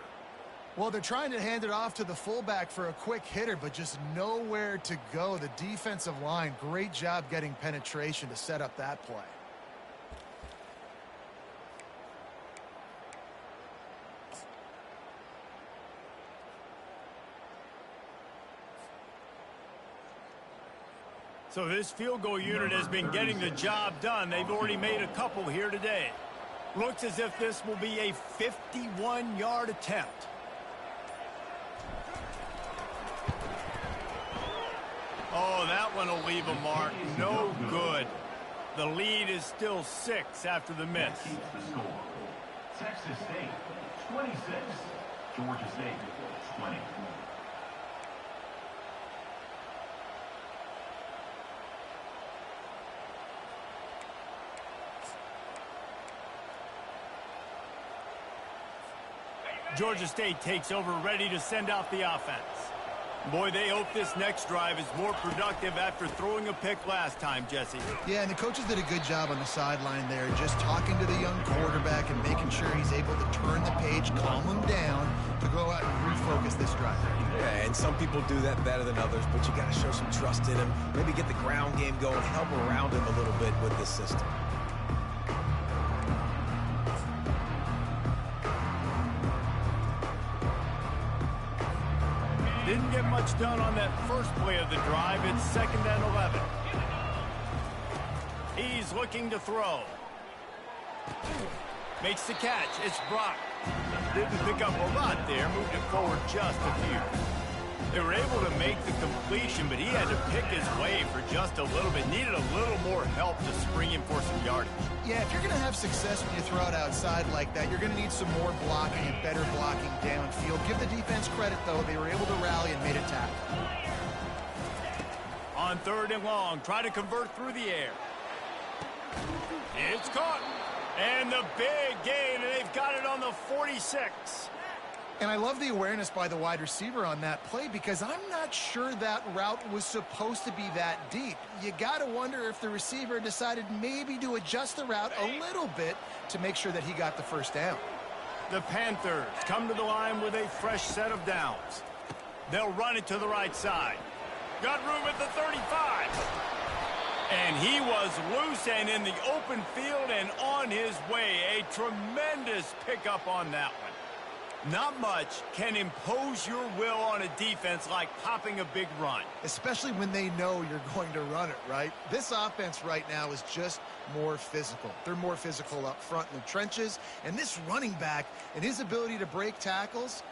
Well, they're trying to hand it off to the fullback for a quick hitter, but just nowhere to go. The defensive line, great job getting penetration to set up that play. So this field goal unit has been getting the job done. They've already made a couple here today. Looks as if this will be a 51-yard attempt. Oh, that one will leave a mark. No good. The lead is still 6 after the miss. Keeps the score. Texas State, 26. Georgia State, 20. Georgia State takes over, ready to send out the offense. Boy, they hope this next drive is more productive after throwing a pick last time, Jesse. Yeah, and the coaches did a good job on the sideline there, just talking to the young quarterback and making sure he's able to turn the page, calm him down to go out and refocus this drive. Yeah, and some people do that better than others, but you got to show some trust in him. Maybe get the ground game going, help around him a little bit with this system. Didn't get much done on that first play of the drive. It's 2nd and 11. He's looking to throw. Makes the catch. It's Brock. Didn't pick up a lot there. Moved it forward just a few. They were able to make the completion, but he had to pick his way for just a little bit. Needed a little more help to spring him for some yardage. Yeah, if you're going to have success when you throw it outside like that, you're going to need some more blocking and better blocking downfield. Give the defense credit, though. They were able to rally and made a tackle. On 3rd and long, try to convert through the air. It's caught. And the big gain, and they've got it on the 46. And I love the awareness by the wide receiver on that play because I'm not sure that route was supposed to be that deep. You got to wonder if the receiver decided maybe to adjust the route a little bit to make sure that he got the first down. The Panthers come to the line with a fresh set of downs. They'll run it to the right side. Got room at the 35. And he was loose and in the open field and on his way. A tremendous pickup on that one. Not much can impose your will on a defense like popping a big run. Especially when they know you're going to run it, right? This offense right now is just more physical. They're more physical up front in the trenches. And this running back and his ability to break tackles,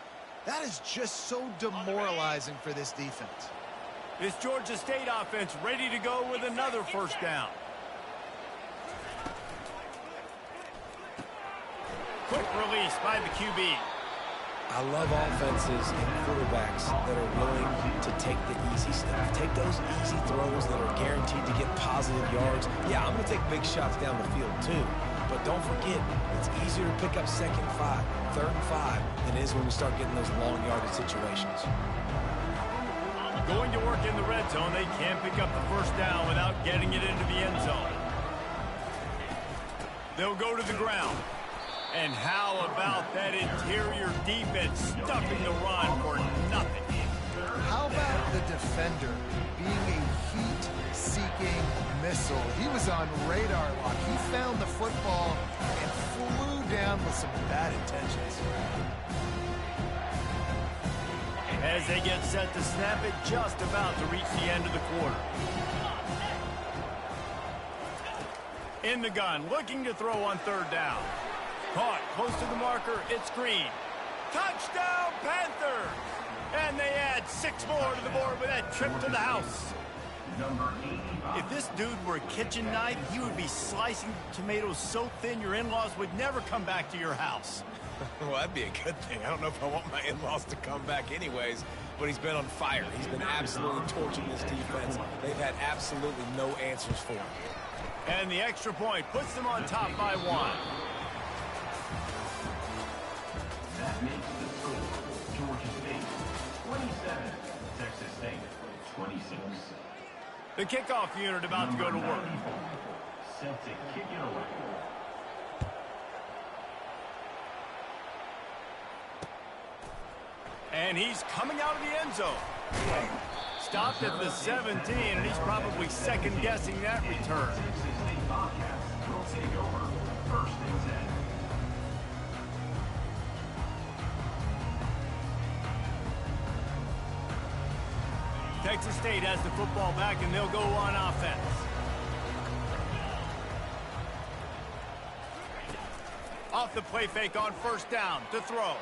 that is just so demoralizing for this defense. This Georgia State offense ready to go with another first down. Quick release by the QB. I love offenses and quarterbacks that are willing to take the easy stuff. Take those easy throws that are guaranteed to get positive yards. Yeah, I'm going to take big shots down the field too. But don't forget, it's easier to pick up 2nd and 5, 3rd and 5 than it is when we start getting those long yardage situations. Going to work in the red zone, they can't pick up the first down without getting it into the end zone. They'll go to the ground. And how about that interior defense stuffing the run for nothing? How about the defender being a heat-seeking missile? He was on radar lock. He found the football and flew down with some bad intentions. As they get set to snap it, just about to reach the end of the quarter. In the gun, looking to throw on 3rd down. Caught close to the marker. It's Green. Touchdown, Panthers! And they add 6 more to the board with that trip to the house. If this dude were a kitchen knife, he would be slicing tomatoes so thin your in-laws would never come back to your house. Well, that'd be a good thing. I don't know if I want my in-laws to come back anyways, but he's been on fire. He's been absolutely torching this defense. They've had absolutely no answers for him. And the extra point puts them on top by 1. That makes the score. Georgia State, 27. Texas State, 26. The kickoff unit about to go to work. set to kick it away. And he's coming out of the end zone. Stopped at the 17, and he's probably second-guessing that return. Texas State Bobcats will take over 1st and 10. Texas State has the football back, and they'll go on offense. Off the play fake on 1st down to throw.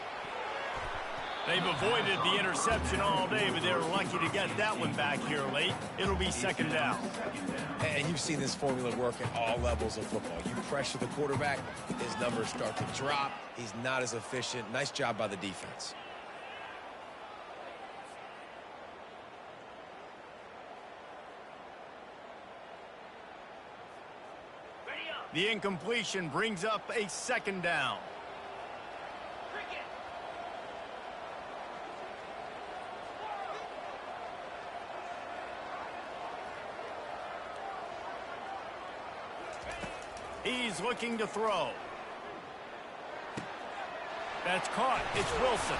They've avoided the interception all day, but they're lucky to get that one back here late. It'll be 2nd down. And you've seen this formula work at all levels of football. You pressure the quarterback, his numbers start to drop. He's not as efficient. Nice job by the defense. The incompletion brings up a 2nd down. He's looking to throw. That's caught. It's Wilson.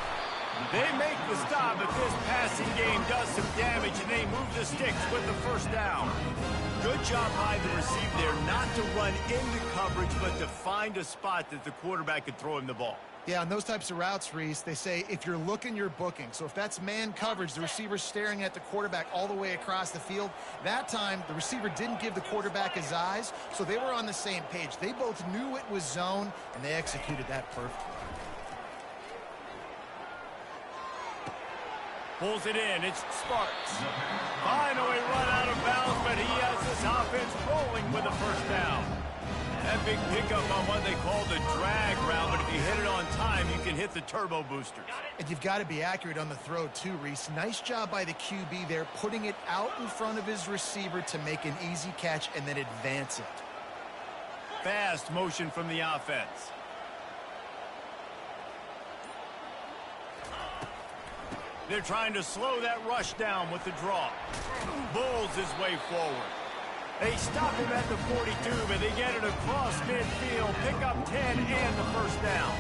They make the stop, but this passing game does some damage, and they move the sticks with the 1st down. Good job by the receiver there not to run into coverage, but to find a spot that the quarterback could throw him the ball. Yeah, on those types of routes, Reese, they say if you're looking, you're booking. So if that's man coverage, the receiver's staring at the quarterback all the way across the field. That time, the receiver didn't give the quarterback his eyes, so they were on the same page. They both knew it was zone, and they executed that perfectly. Pulls it in. It's Sparks. Finally run out of bounds, but he has this offense rolling with a 1st down. That big pickup on what they call the drag route, but if you hit it on time, you can hit the turbo boosters. And you've got to be accurate on the throw, too, Reese. Nice job by the QB there, putting it out in front of his receiver to make an easy catch and then advance it. Fast motion from the offense. They're trying to slow that rush down with the draw. Bulls his way forward. They stop him at the 42, but they get it across midfield, pick up 10 and the 1st down.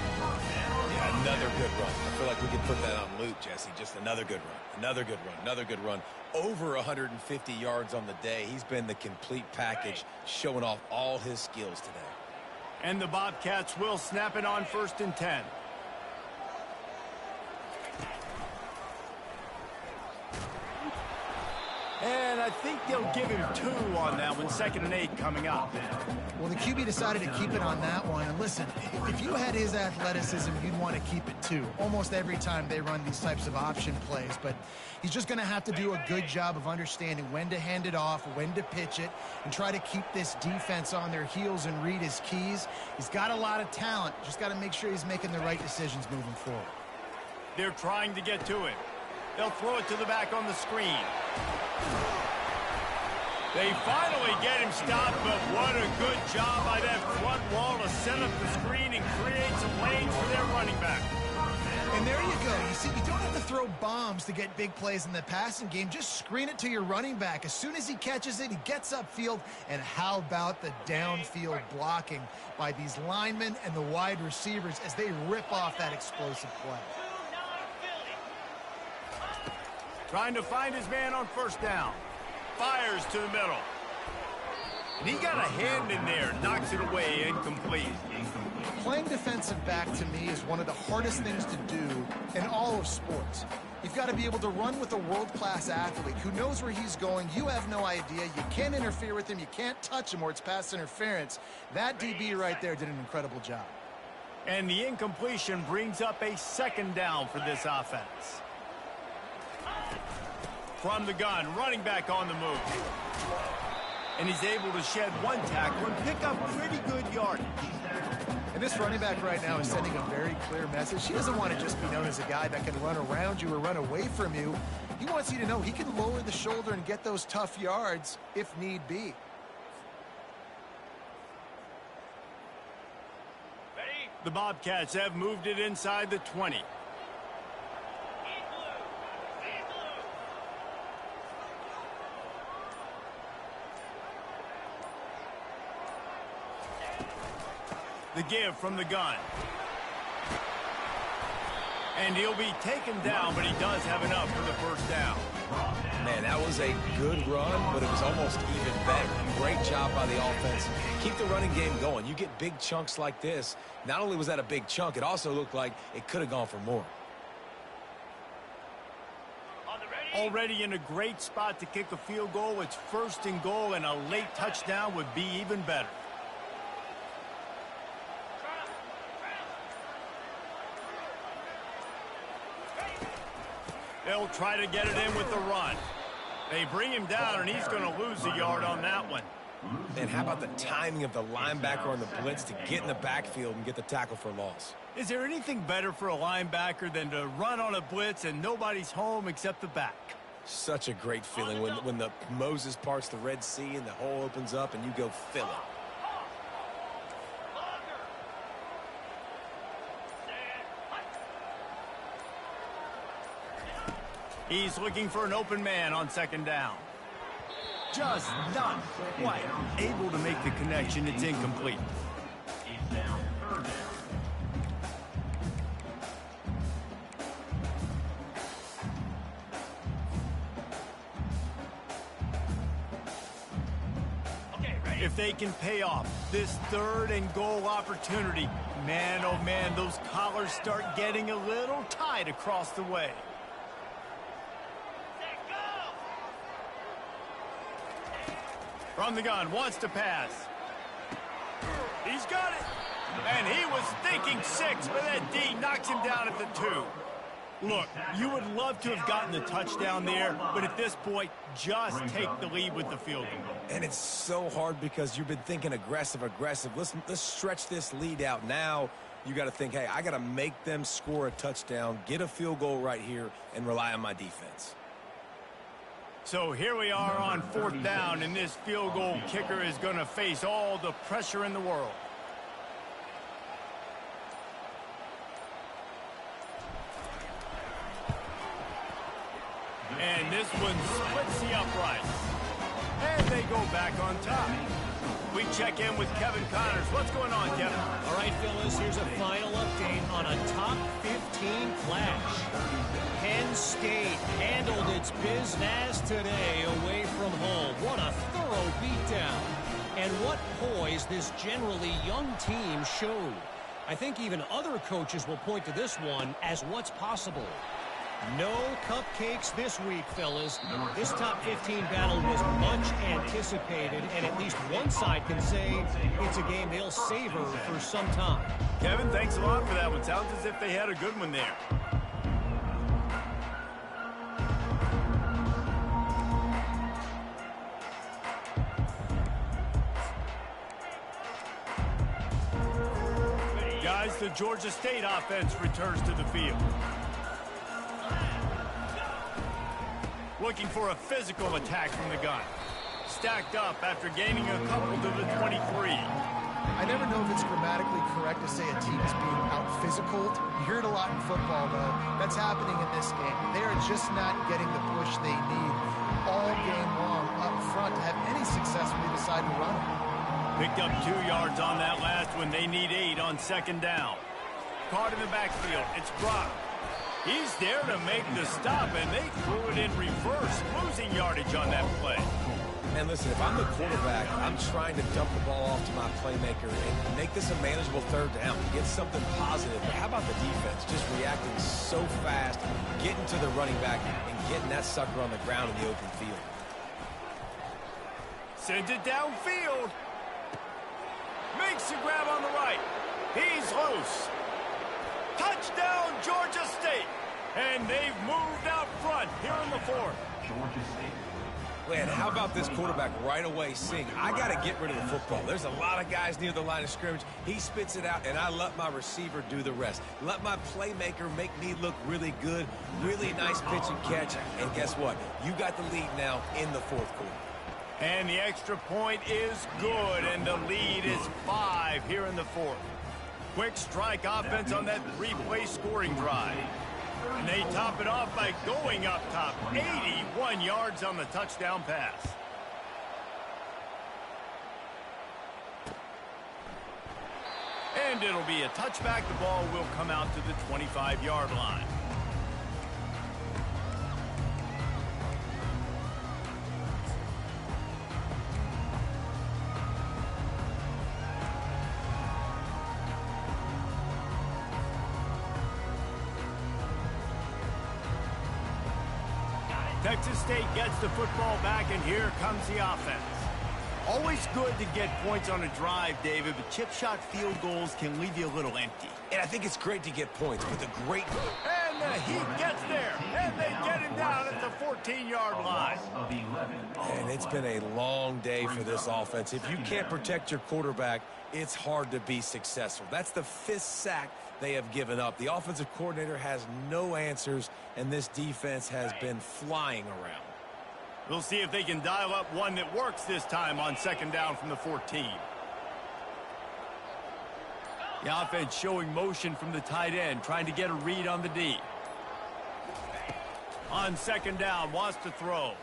Yeah, another good run. I feel like we could put that on loop, Jesse. Just another good run. Another good run. Another good run. Over 150 yards on the day. He's been the complete package, showing off all his skills today. And the Bobcats will snap it on 1st and 10. And I think they'll give him 2 on that one. 2nd and 8 coming up. Well, the QB decided to keep it on that one. And listen, if you had his athleticism, you'd want to keep it too. Almost every time they run these types of option plays. But he's just going to have to do a good job of understanding when to hand it off, when to pitch it, and try to keep this defense on their heels and read his keys. He's got a lot of talent. Just got to make sure he's making the right decisions moving forward. They're trying to get to it. They'll throw it to the back on the screen. They finally get him stopped, but what a good job by that front wall to set up the screen and create some lanes for their running back. And there you go. You see, you don't have to throw bombs to get big plays in the passing game. Just screen it to your running back. As soon as he catches it, he gets upfield. And how about the downfield blocking by these linemen and the wide receivers as they rip off that explosive play. Trying to find his man on 1st down. Fires to the middle. And he got a hand in there. Knocks it away. Incomplete. Playing defensive back, to me, is one of the hardest things to do in all of sports. You've got to be able to run with a world-class athlete who knows where he's going. You have no idea. You can't interfere with him. You can't touch him or it's pass interference. That DB right there did an incredible job. And the incompletion brings up a 2nd down for this offense. From the gun, running back on the move. And he's able to shed 1 tackle and pick up pretty good yardage. And this running back right now is sending a very clear message. He doesn't want to just be known as a guy that can run around you or run away from you. He wants you to know he can lower the shoulder and get those tough yards if need be. The Bobcats have moved it inside the 20. The give from the gun. And he'll be taken down, but he does have enough for the first down. Man, that was a good run, but it was almost even better. Great job by the offense. Keep the running game going. You get big chunks like this. Not only was that a big chunk, it also looked like it could have gone for more. Already in a great spot to kick a field goal. It's 1st and goal, and a late touchdown would be even better. They'll try to get it in with the run. They bring him down, and he's going to lose a yard on that one. And how about the timing of the linebacker on the blitz to get in the backfield and get the tackle for loss? Is there anything better for a linebacker than to run on a blitz and nobody's home except the back? Such a great feeling when the Moses parts the Red Sea and the hole opens up and you go fill it. He's looking for an open man on 2nd down. Just not quite able to make the connection. It's incomplete. It's now 3rd down. If they can pay off this 3rd and goal opportunity, man, oh man, those collars start getting a little tight across the way. From the gun, wants to pass. He's got it. And he was thinking 6, but that D knocks him down at the 2. Look, you would love to have gotten the touchdown there, but at this point, just take the lead with the field goal. And it's so hard because you've been thinking aggressive. Let's stretch this lead out. Now you got to think, hey, I got to make them score a touchdown, get a field goal right here, and rely on my defense. So here we are on 4th down, and this field goal kicker is going to face all the pressure in the world. And this one splits the upright. And they go back on top. We check in with Kevin Connors. What's going on, Kevin? All right, fellas, here's a final update on a top 15 clash. Penn State handled its business today away from home. What a thorough beatdown. And what poise this generally young team showed. I think even other coaches will point to this one as what's possible. No cupcakes this week, fellas. This top 15 battle was much anticipated, and at least one side can say it's a game they'll savor for some time. Kevin, thanks a lot for that one. Sounds as if they had a good one there. Guys, the Georgia State offense returns to the field. Looking for a physical attack from the gun. Stacked up after gaining a couple to the 23. I never know if it's grammatically correct to say a team is being out-physicaled. You hear it a lot in football, though. That's happening in this game. They are just not getting the push they need all game long up front to have any success when they decide to run it. Picked up 2 yards on that last one. They need 8 on 2nd down. Caught in the backfield. It's Brock. He's there to make the stop, and they threw it in reverse, losing yardage on that play. And listen, if I'm the quarterback, I'm trying to dump the ball off to my playmaker and make this a manageable 3rd down, get something positive. But how about the defense just reacting so fast, getting to the running back, and getting that sucker on the ground in the open field? Sends it downfield. Makes the grab on the right. He's loose. Touchdown, Georgia State. And they've moved out front here in the 4th. Georgia State. Man, how about this quarterback right away saying, I got to get rid of the football. There's a lot of guys near the line of scrimmage. He spits it out, and I let my receiver do the rest. Let my playmaker make me look really good. Really nice pitch and catch. And guess what? You got the lead now in the 4th quarter. And the extra point is good, and the lead is 5 here in the 4th. Quick strike offense on that 3-play scoring drive. And they top it off by going up top. 81 yards on the touchdown pass. And it'll be a touchback. The ball will come out to the 25-yard line. Texas State gets the football back, and here comes the offense. Always good to get points on a drive, David, but chip shot field goals can leave you a little empty. And I think it's great to get points, but the great... And the Heat gets there, and they get him down at the 14-yard line. And it's been a long day for this offense. If you can't protect your quarterback, it's hard to be successful. That's the 5th sack they have given up. The offensive coordinator has no answers, and this defense has been flying around. We'll see if they can dial up one that works this time on 2nd down from the 14. The offense showing motion from the tight end, trying to get a read on the D. On 2nd down, wants to throw.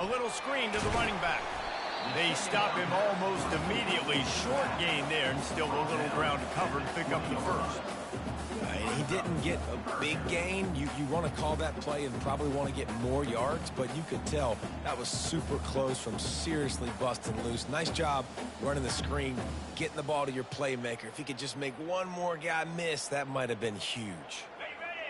A little screen to the running back. They stop him almost immediately. Short gain there, and still a little ground to cover to pick up the first. He didn't get a big gain. You want to call that play and probably want to get more yards, but you could tell that was super close from seriously busting loose. Nice job running the screen, getting the ball to your playmaker. If he could just make one more guy miss, that might have been huge.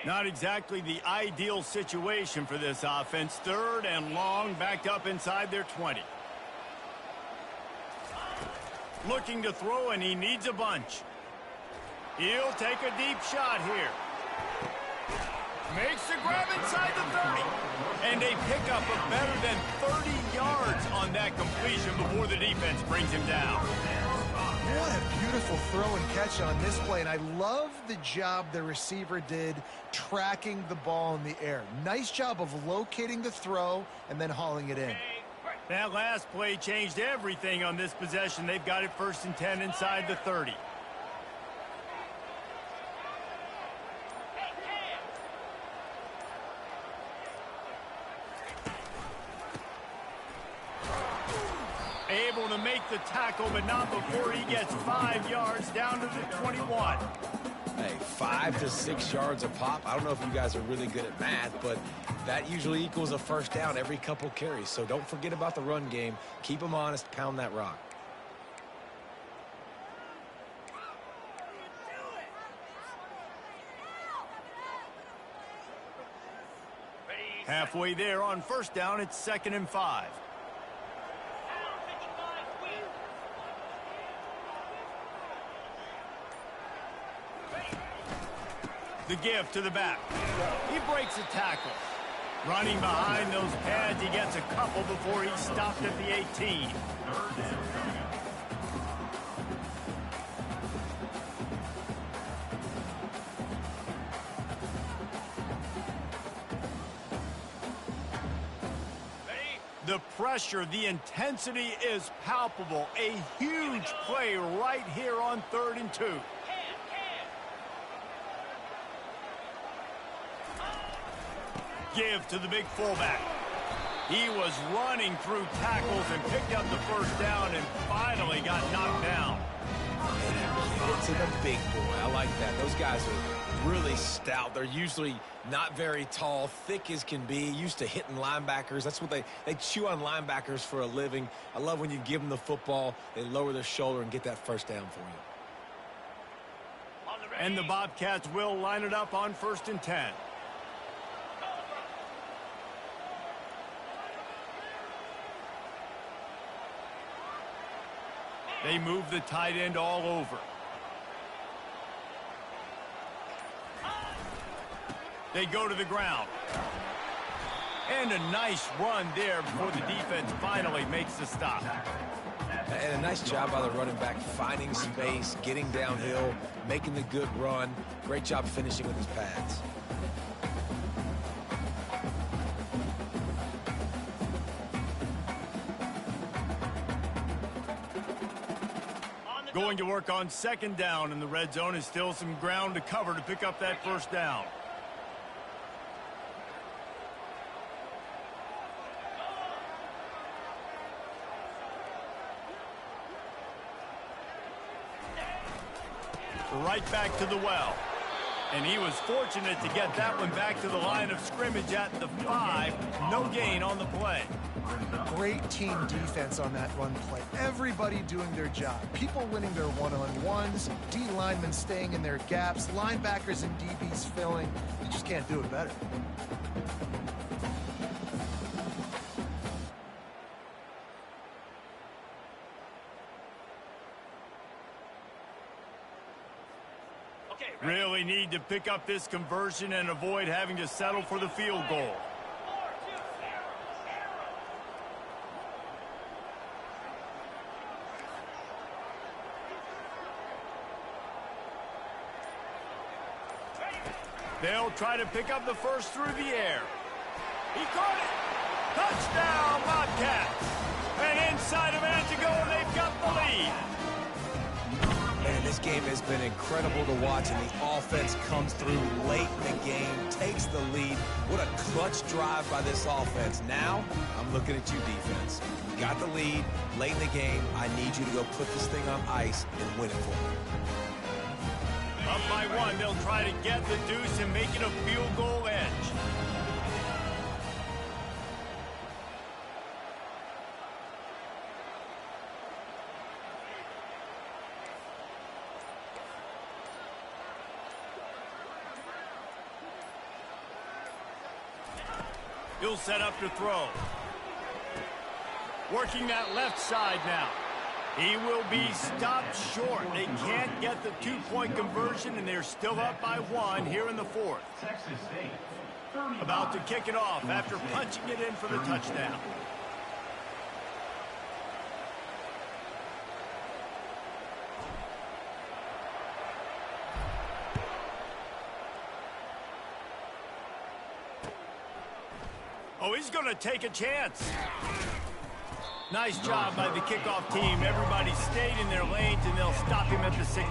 Not exactly the ideal situation for this offense. 3rd and long, backed up inside their 20. Looking to throw, and he needs a bunch. He'll take a deep shot here. Makes the grab inside the 30. And a pickup of better than 30 yards on that completion before the defense brings him down. What a beautiful throw and catch on this play, and I love the job the receiver did tracking the ball in the air. Nice job of locating the throw and then hauling it in. That last play changed everything on this possession. They've got it 1st and 10 inside the 30. Able to make the tackle, but not before he gets 5 yards down to the 21. Hey, 5 to 6 yards a pop. I don't know if you guys are really good at math, but that usually equals a 1st down every couple carries. So don't forget about the run game. Keep them honest. Pound that rock. Halfway there on 1st down, it's 2nd and 5. The give to the back. He breaks a tackle. Running behind those pads, he gets a couple before he's stopped at the 18. The pressure, the intensity is palpable. A huge play right here on 3rd and 2. Give to the big fullback. He was running through tackles and picked up the 1st down and finally got knocked down. Get to the big boy. I like that. Those guys are really stout. They're usually not very tall, thick as can be, used to hitting linebackers. That's what they chew on linebackers for a living. I love when you give them the football, they lower their shoulder and get that 1st down for you. And the Bobcats will line it up on 1st and 10. They move the tight end all over. They go to the ground. And a nice run there before the defense finally makes the stop. And a nice job by the running back, finding space, getting downhill, making the good run. Great job finishing with his pads. Going to work on 2nd down, and the red zone is still some ground to cover to pick up that 1st down. right back to the well. And he was fortunate to get that one back to the line of scrimmage at the 5. No gain on the play. Great team defense on that run play. Everybody doing their job. People winning their one-on-ones, D linemen staying in their gaps, linebackers and DBs filling. You just can't do it better. Really need to pick up this conversion and avoid having to settle for the field goal. They'll try to pick up the first through the air. He caught it. Touchdown, Bobcats. And inside a minute to go, and they've got the lead. Man, this game has been incredible to watch, and the offense comes through late in the game, takes the lead. What a clutch drive by this offense. Now, I'm looking at you, defense. You got the lead late in the game. I need you to go put this thing on ice and win it for me. Up by 1, they'll try to get the deuce and make it a field goal edge. He'll set up to throw. Working that left side now. He will be stopped short. They can't get the 2-point conversion, and they're still up by 1 here in the 4th. About to kick it off after punching it in for the touchdown. Oh, he's going to take a chance. Nice job by the kickoff team. Everybody stayed in their lanes, and they'll stop him at the 16.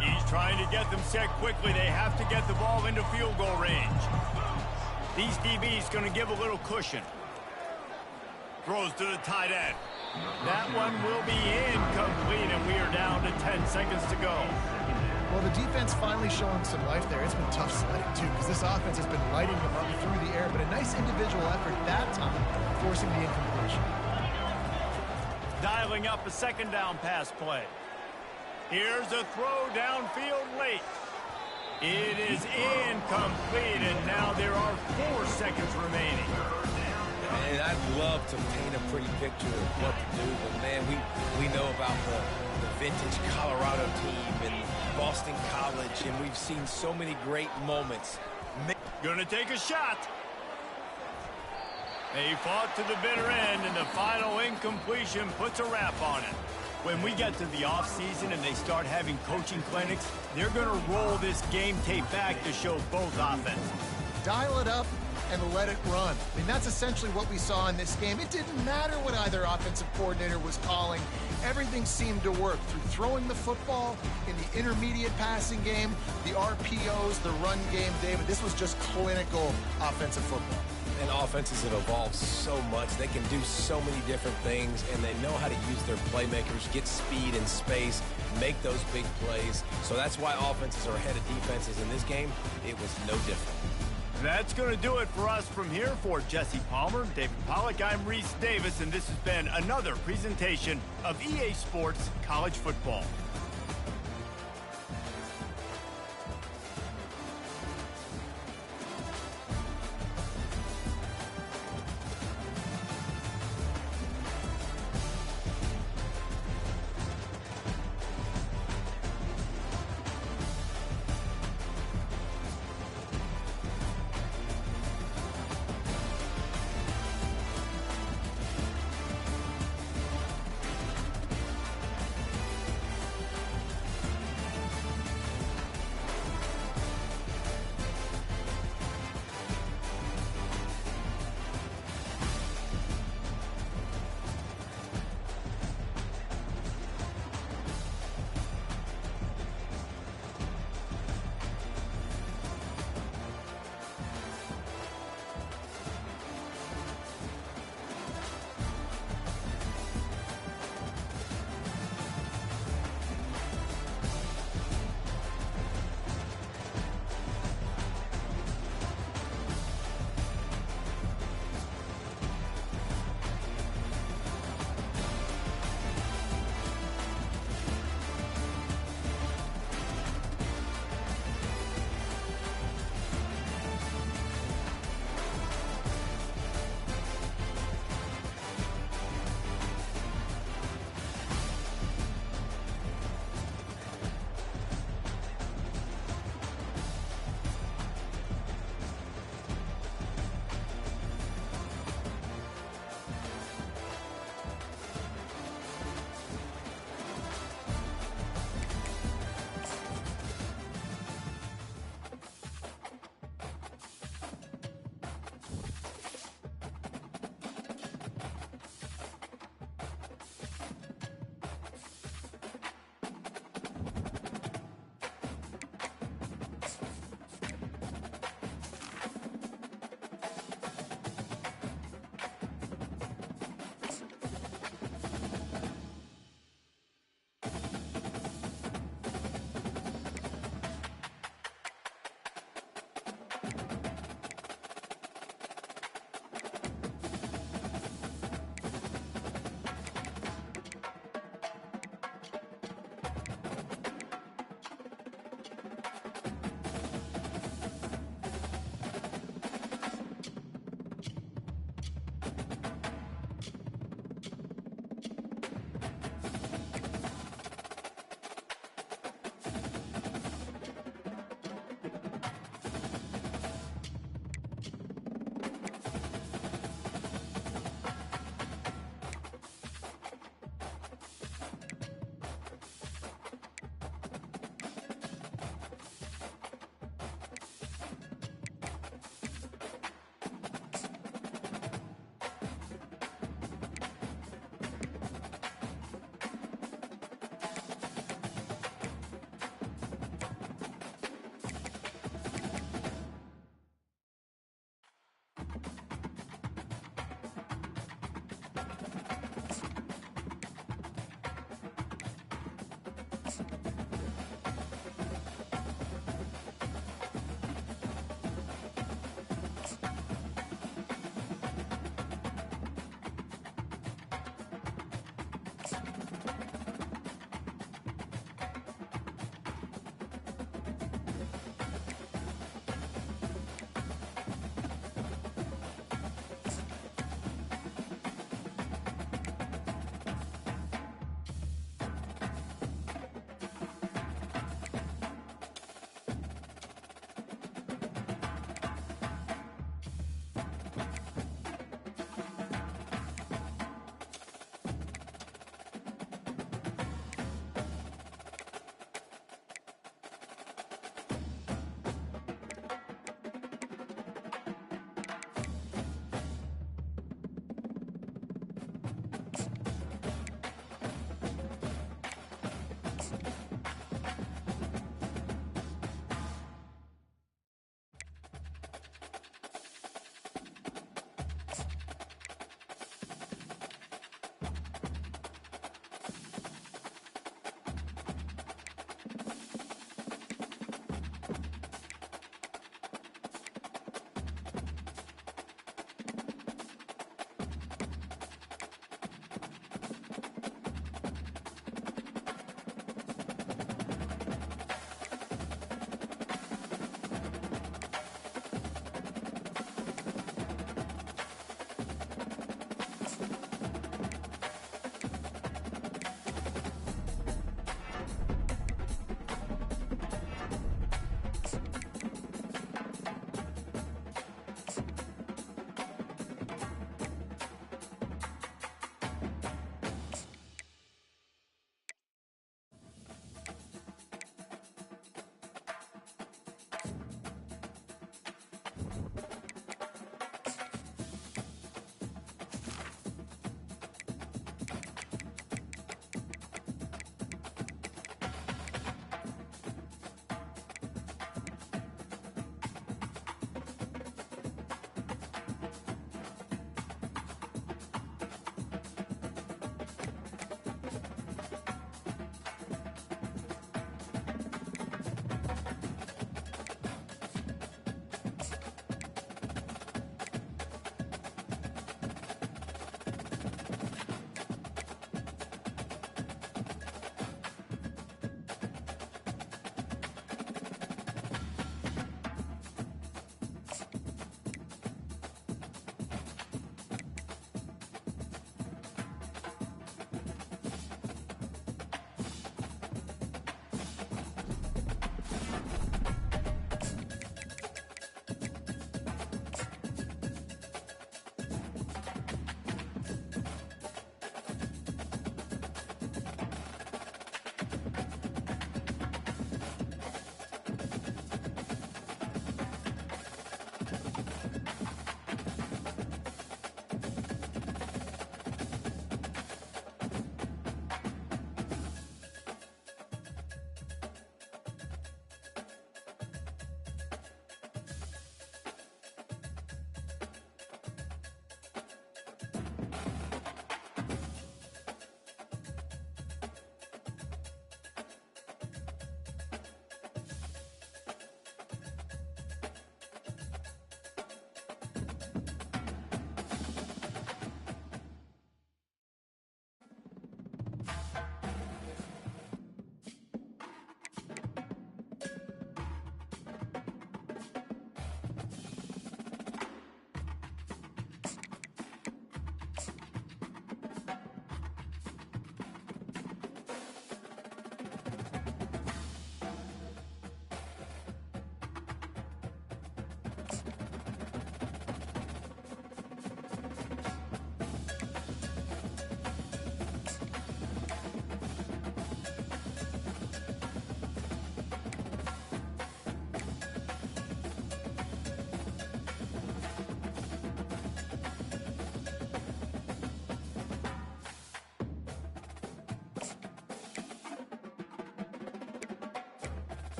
He's trying to get them set quickly. They have to get the ball into field goal range. These DBs going to give a little cushion. Throws to the tight end. That one will be incomplete, and we are down to 10 seconds to go. Well, the defense finally showing some life there. It's been tough sledding, too, because this offense has been lighting them up through the air, but a nice individual effort that time, forcing the incompletion. Dialing up a second down pass play. Here's a throw downfield late. It is incomplete, and now there are 4 seconds remaining. And I'd love to paint a pretty picture of what to do, but, man, we know about the vintage Colorado team and Boston College, and we've seen so many great moments. Gonna take a shot. They fought to the bitter end, and the final incompletion puts a wrap on it. When we get to the offseason and they start having coaching clinics, they're gonna roll this game tape back to show both offenses. Dial it up and let it run. I mean, that's essentially what we saw in this game. It didn't matter what either offensive coordinator was calling. Everything seemed to work through throwing the football, in the intermediate passing game, the RPOs, the run game. David, this was just clinical offensive football. And offenses have evolved so much. They can do so many different things, and they know how to use their playmakers, get speed and space, make those big plays. So that's why offenses are ahead of defenses in this game. It was no different. That's going to do it for us from here. For Jesse Palmer, David Pollack, I'm Reese Davis, and this has been another presentation of EA Sports College Football.